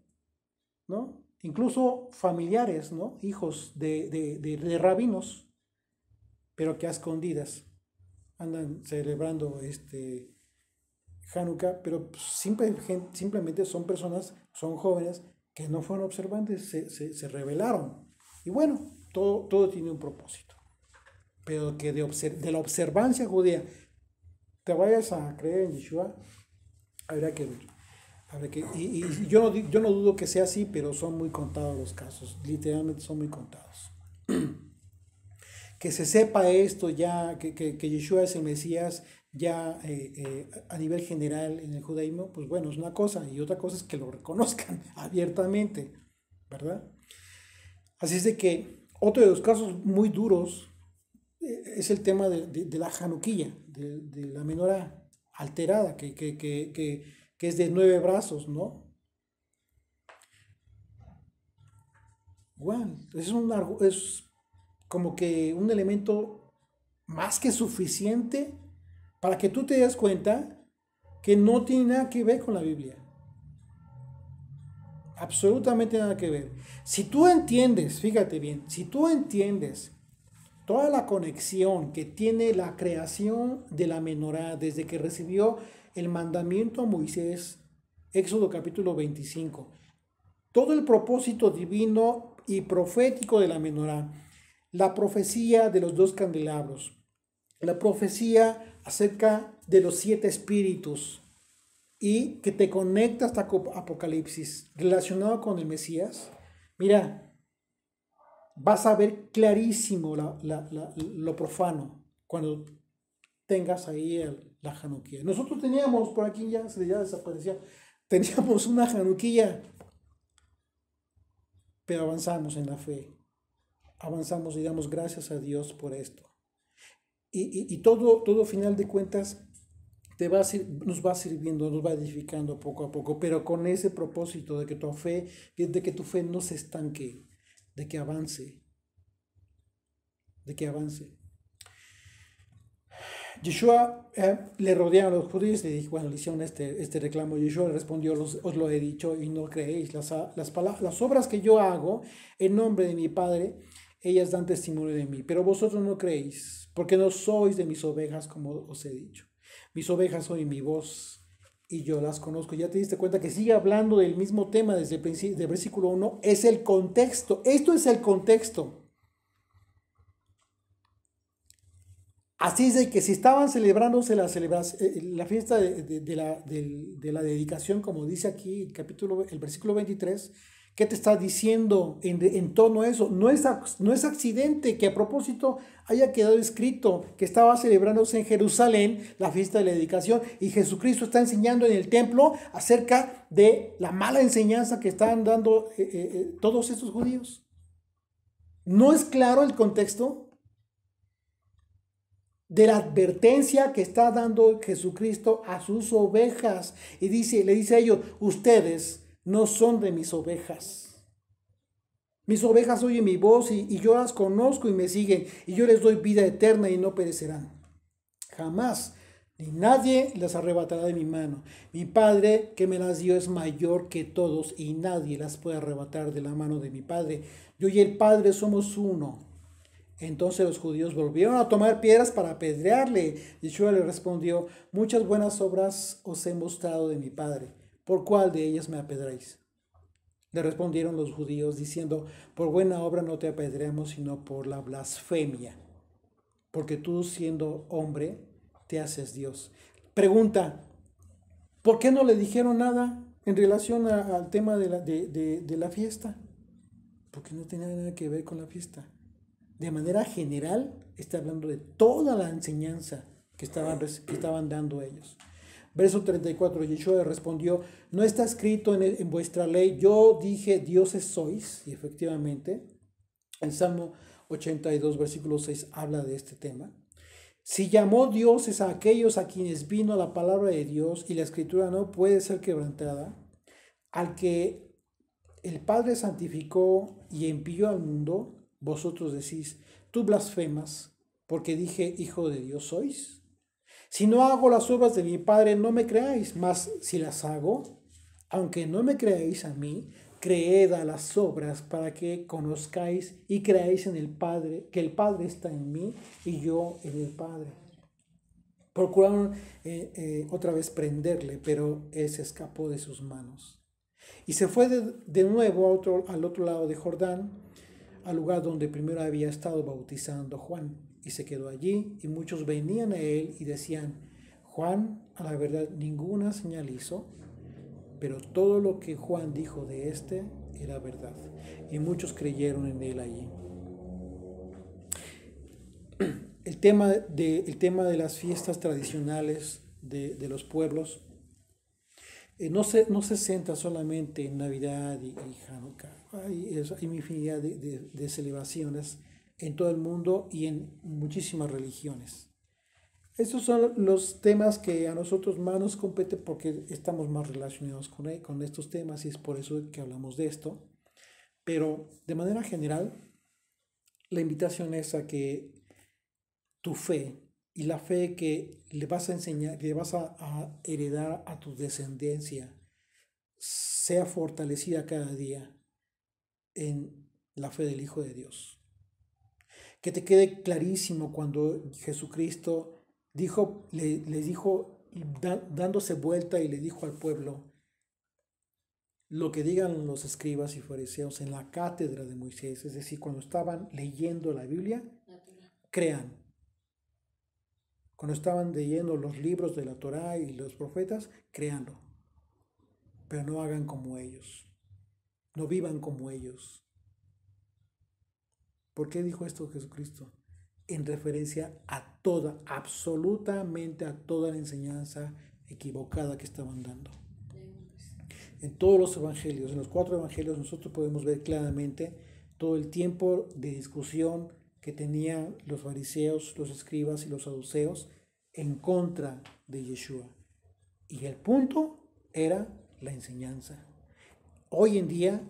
¿no? Incluso familiares, ¿no? Hijos de rabinos, pero que a escondidas andan celebrando Hanukkah, pero simplemente son personas, son jóvenes que no fueron observantes, se rebelaron. Y bueno, todo tiene un propósito. Pero que de la observancia judía te vayas a creer en Yeshua, habrá que ver. Y yo no dudo que sea así, pero son muy contados los casos, literalmente son muy contados. Que se sepa esto ya, que Yeshua es el Mesías ya a nivel general en el judaísmo, pues bueno, es una cosa, y otra cosa es que lo reconozcan abiertamente, ¿verdad? Así es de que otro de los casos muy duros es el tema de la januquilla, de la menorá alterada, que es de 9 brazos, ¿no? Igual, es como que un elemento más que suficiente para que tú te des cuenta que no tiene nada que ver con la Biblia. Absolutamente nada que ver. Si tú entiendes, fíjate bien, si tú entiendes toda la conexión que tiene la creación de la menorá desde que recibió el mandamiento a Moisés, Éxodo capítulo 25, todo el propósito divino y profético de la menorá, la profecía de los 2 candelabros, la profecía acerca de los 7 espíritus y que te conecta hasta Apocalipsis relacionado con el Mesías, mira, vas a ver clarísimo lo profano cuando tengas ahí la januquilla. Nosotros teníamos, por aquí ya desaparecía, teníamos una januquilla, pero avanzamos en la fe, avanzamos y damos gracias a Dios por esto. Y todo final de cuentas nos va sirviendo, nos va edificando poco a poco, pero con ese propósito de que tu fe no se estanque, de que avance, Yeshua le rodearon a los judíos y le dijo, bueno, le hicieron este reclamo. Yeshua le respondió, os lo he dicho y no creéis. Las obras que yo hago en nombre de mi Padre, ellas dan testimonio de mí, pero vosotros no creéis, porque no sois de mis ovejas, como os he dicho. Mis ovejas oyen mi voz y yo las conozco. Ya te diste cuenta que sigue hablando del mismo tema desde el principio, del versículo 1. Es el contexto. Esto es el contexto. Así es de que si estaban celebrándose la fiesta de la dedicación, como dice aquí el versículo 23, ¿qué te está diciendo en torno a eso? No es accidente que a propósito haya quedado escrito que estaba celebrándose en Jerusalén la fiesta de la dedicación y Jesucristo está enseñando en el templo acerca de la mala enseñanza que están dando todos estos judíos. ¿No es claro el contexto de la advertencia que está dando Jesucristo a sus ovejas? Y le dice a ellos, ustedes no son de mis ovejas. Mis ovejas oyen mi voz y yo las conozco y me siguen, y yo les doy vida eterna y no perecerán. Jamás, ni nadie las arrebatará de mi mano. Mi Padre que me las dio es mayor que todos y nadie las puede arrebatar de la mano de mi Padre. Yo y el Padre somos uno. Entonces los judíos volvieron a tomar piedras para apedrearle. Yeshua le respondió, muchas buenas obras os he mostrado de mi Padre. ¿Por cuál de ellas me apedráis? Le respondieron los judíos diciendo, por buena obra no te apedreamos, sino por la blasfemia, porque tú siendo hombre te haces Dios. Pregunta, ¿por qué no le dijeron nada en relación al tema de la fiesta? Porque no tenía nada que ver con la fiesta. De manera general, está hablando de toda la enseñanza que estaban dando ellos. Verso 34, Yeshua respondió, no está escrito en vuestra ley, yo dije, dioses sois, y efectivamente, el Salmo 82, versículo 6, habla de este tema. Si llamó dioses a aquellos a quienes vino la palabra de Dios y la escritura no puede ser quebrantada, al que el Padre santificó y envió al mundo, vosotros decís, tú blasfemas, porque dije, hijo de Dios sois. Si no hago las obras de mi Padre, no me creáis, mas si las hago, aunque no me creáis a mí, creed a las obras para que conozcáis y creáis en el Padre, que el Padre está en mí y yo en el Padre. Procuraron otra vez prenderle, pero él se escapó de sus manos. Y se fue de nuevo al otro lado de Jordán, al lugar donde primero había estado bautizando Juan. Y se quedó allí, y muchos venían a él y decían, Juan, a la verdad, ninguna señal hizo, pero todo lo que Juan dijo de éste era verdad. Y muchos creyeron en él allí. El tema de las fiestas tradicionales de los pueblos no se centra solamente en Navidad y Hanukkah. Hay una infinidad de celebraciones en todo el mundo y en muchísimas religiones. Estos son los temas que a nosotros más nos compete porque estamos más relacionados con estos temas y es por eso que hablamos de esto. Pero de manera general, la invitación es a que tu fe y la fe que le vas a enseñar, que le vas a heredar a tu descendencia, sea fortalecida cada día en la fe del Hijo de Dios. Que te quede clarísimo cuando Jesucristo le dijo, dándose vuelta y le dijo al pueblo, lo que digan los escribas y fariseos en la cátedra de Moisés, es decir, cuando estaban leyendo la Biblia, crean. Cuando estaban leyendo los libros de la Torá y los profetas, créanlo. Pero no hagan como ellos. No vivan como ellos. ¿Por qué dijo esto Jesucristo? En referencia a toda, absolutamente a toda la enseñanza equivocada que estaban dando. En todos los evangelios, en los 4 evangelios, nosotros podemos ver claramente todo el tiempo de discusión que tenían los fariseos, los escribas y los saduceos en contra de Yeshua. Y el punto era la enseñanza. Hoy en día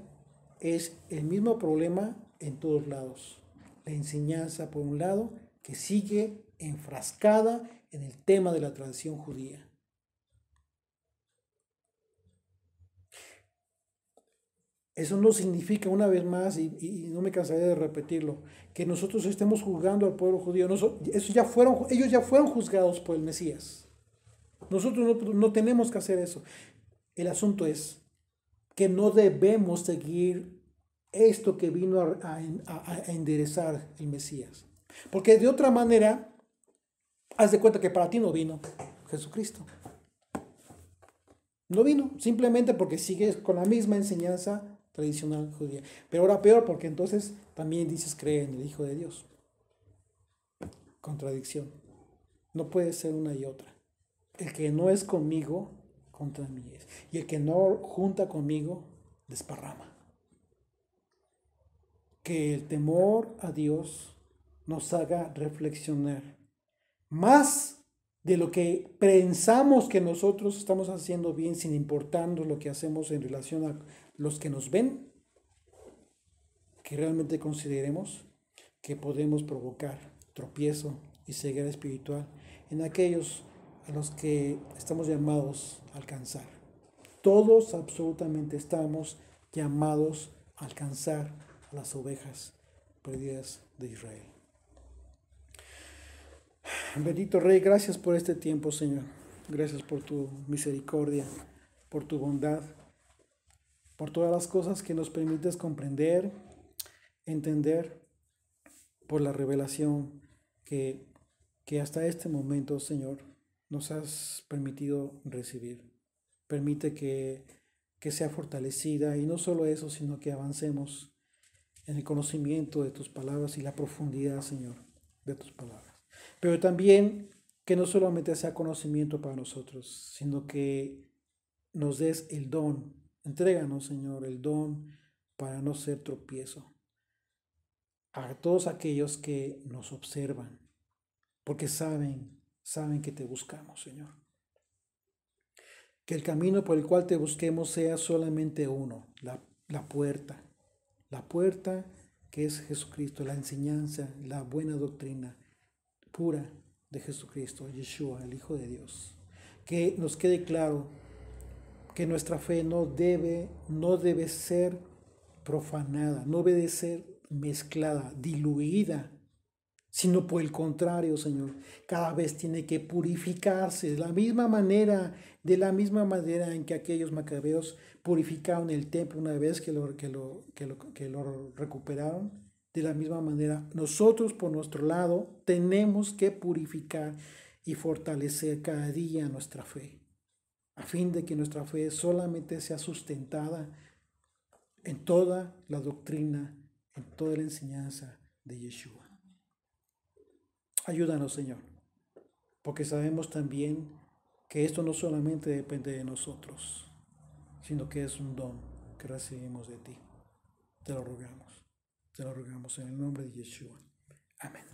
es el mismo problema en todos lados. La enseñanza por un lado, que sigue enfrascada en el tema de la tradición judía. Eso no significa, una vez más, y no me cansaré de repetirlo, que nosotros estemos juzgando al pueblo judío. Ellos ya fueron juzgados por el Mesías. Nosotros no tenemos que hacer eso. El asunto es que no debemos seguir esto que vino a enderezar el Mesías. Porque de otra manera, haz de cuenta que para ti no vino Jesucristo. No vino, simplemente porque sigues con la misma enseñanza tradicional judía. Pero ahora peor, porque entonces también dices creer en el Hijo de Dios. Contradicción. No puede ser una y otra. El que no es conmigo, contra mí es. Y el que no junta conmigo, desparrama. Que el temor a Dios nos haga reflexionar más de lo que pensamos que nosotros estamos haciendo bien, sin importarnos lo que hacemos en relación a los que nos ven, que realmente consideremos que podemos provocar tropiezo y ceguera espiritual en aquellos a los que estamos llamados a alcanzar. Todos absolutamente estamos llamados a alcanzar a las ovejas perdidas de Israel. Bendito Rey, gracias por este tiempo, Señor. Gracias por tu misericordia, por tu bondad, por todas las cosas que nos permites comprender, entender, por la revelación que hasta este momento, Señor, nos has permitido recibir. Permite que sea fortalecida, y no solo eso, sino que avancemos en el conocimiento de tus palabras y la profundidad, Señor, de tus palabras. Pero también que no solamente sea conocimiento para nosotros, sino que nos des el don. Entréganos, Señor, el don para no ser tropiezo a todos aquellos que nos observan, porque saben que te buscamos, Señor. Que el camino por el cual te busquemos sea solamente uno, la puerta que es Jesucristo, la enseñanza, la buena doctrina pura de Jesucristo, Yeshua, el Hijo de Dios. Que nos quede claro que nuestra fe no debe ser profanada, no debe ser mezclada, diluida, sino por el contrario, Señor, cada vez tiene que purificarse de la misma manera en que aquellos macabeos purificaron el templo una vez que lo recuperaron. De la misma manera, nosotros por nuestro lado tenemos que purificar y fortalecer cada día nuestra fe, a fin de que nuestra fe solamente sea sustentada en toda la doctrina, en toda la enseñanza de Yeshua. Ayúdanos, Señor, porque sabemos también que esto no solamente depende de nosotros, sino que es un don que recibimos de ti. Te lo rogamos en el nombre de Yeshua. Amén.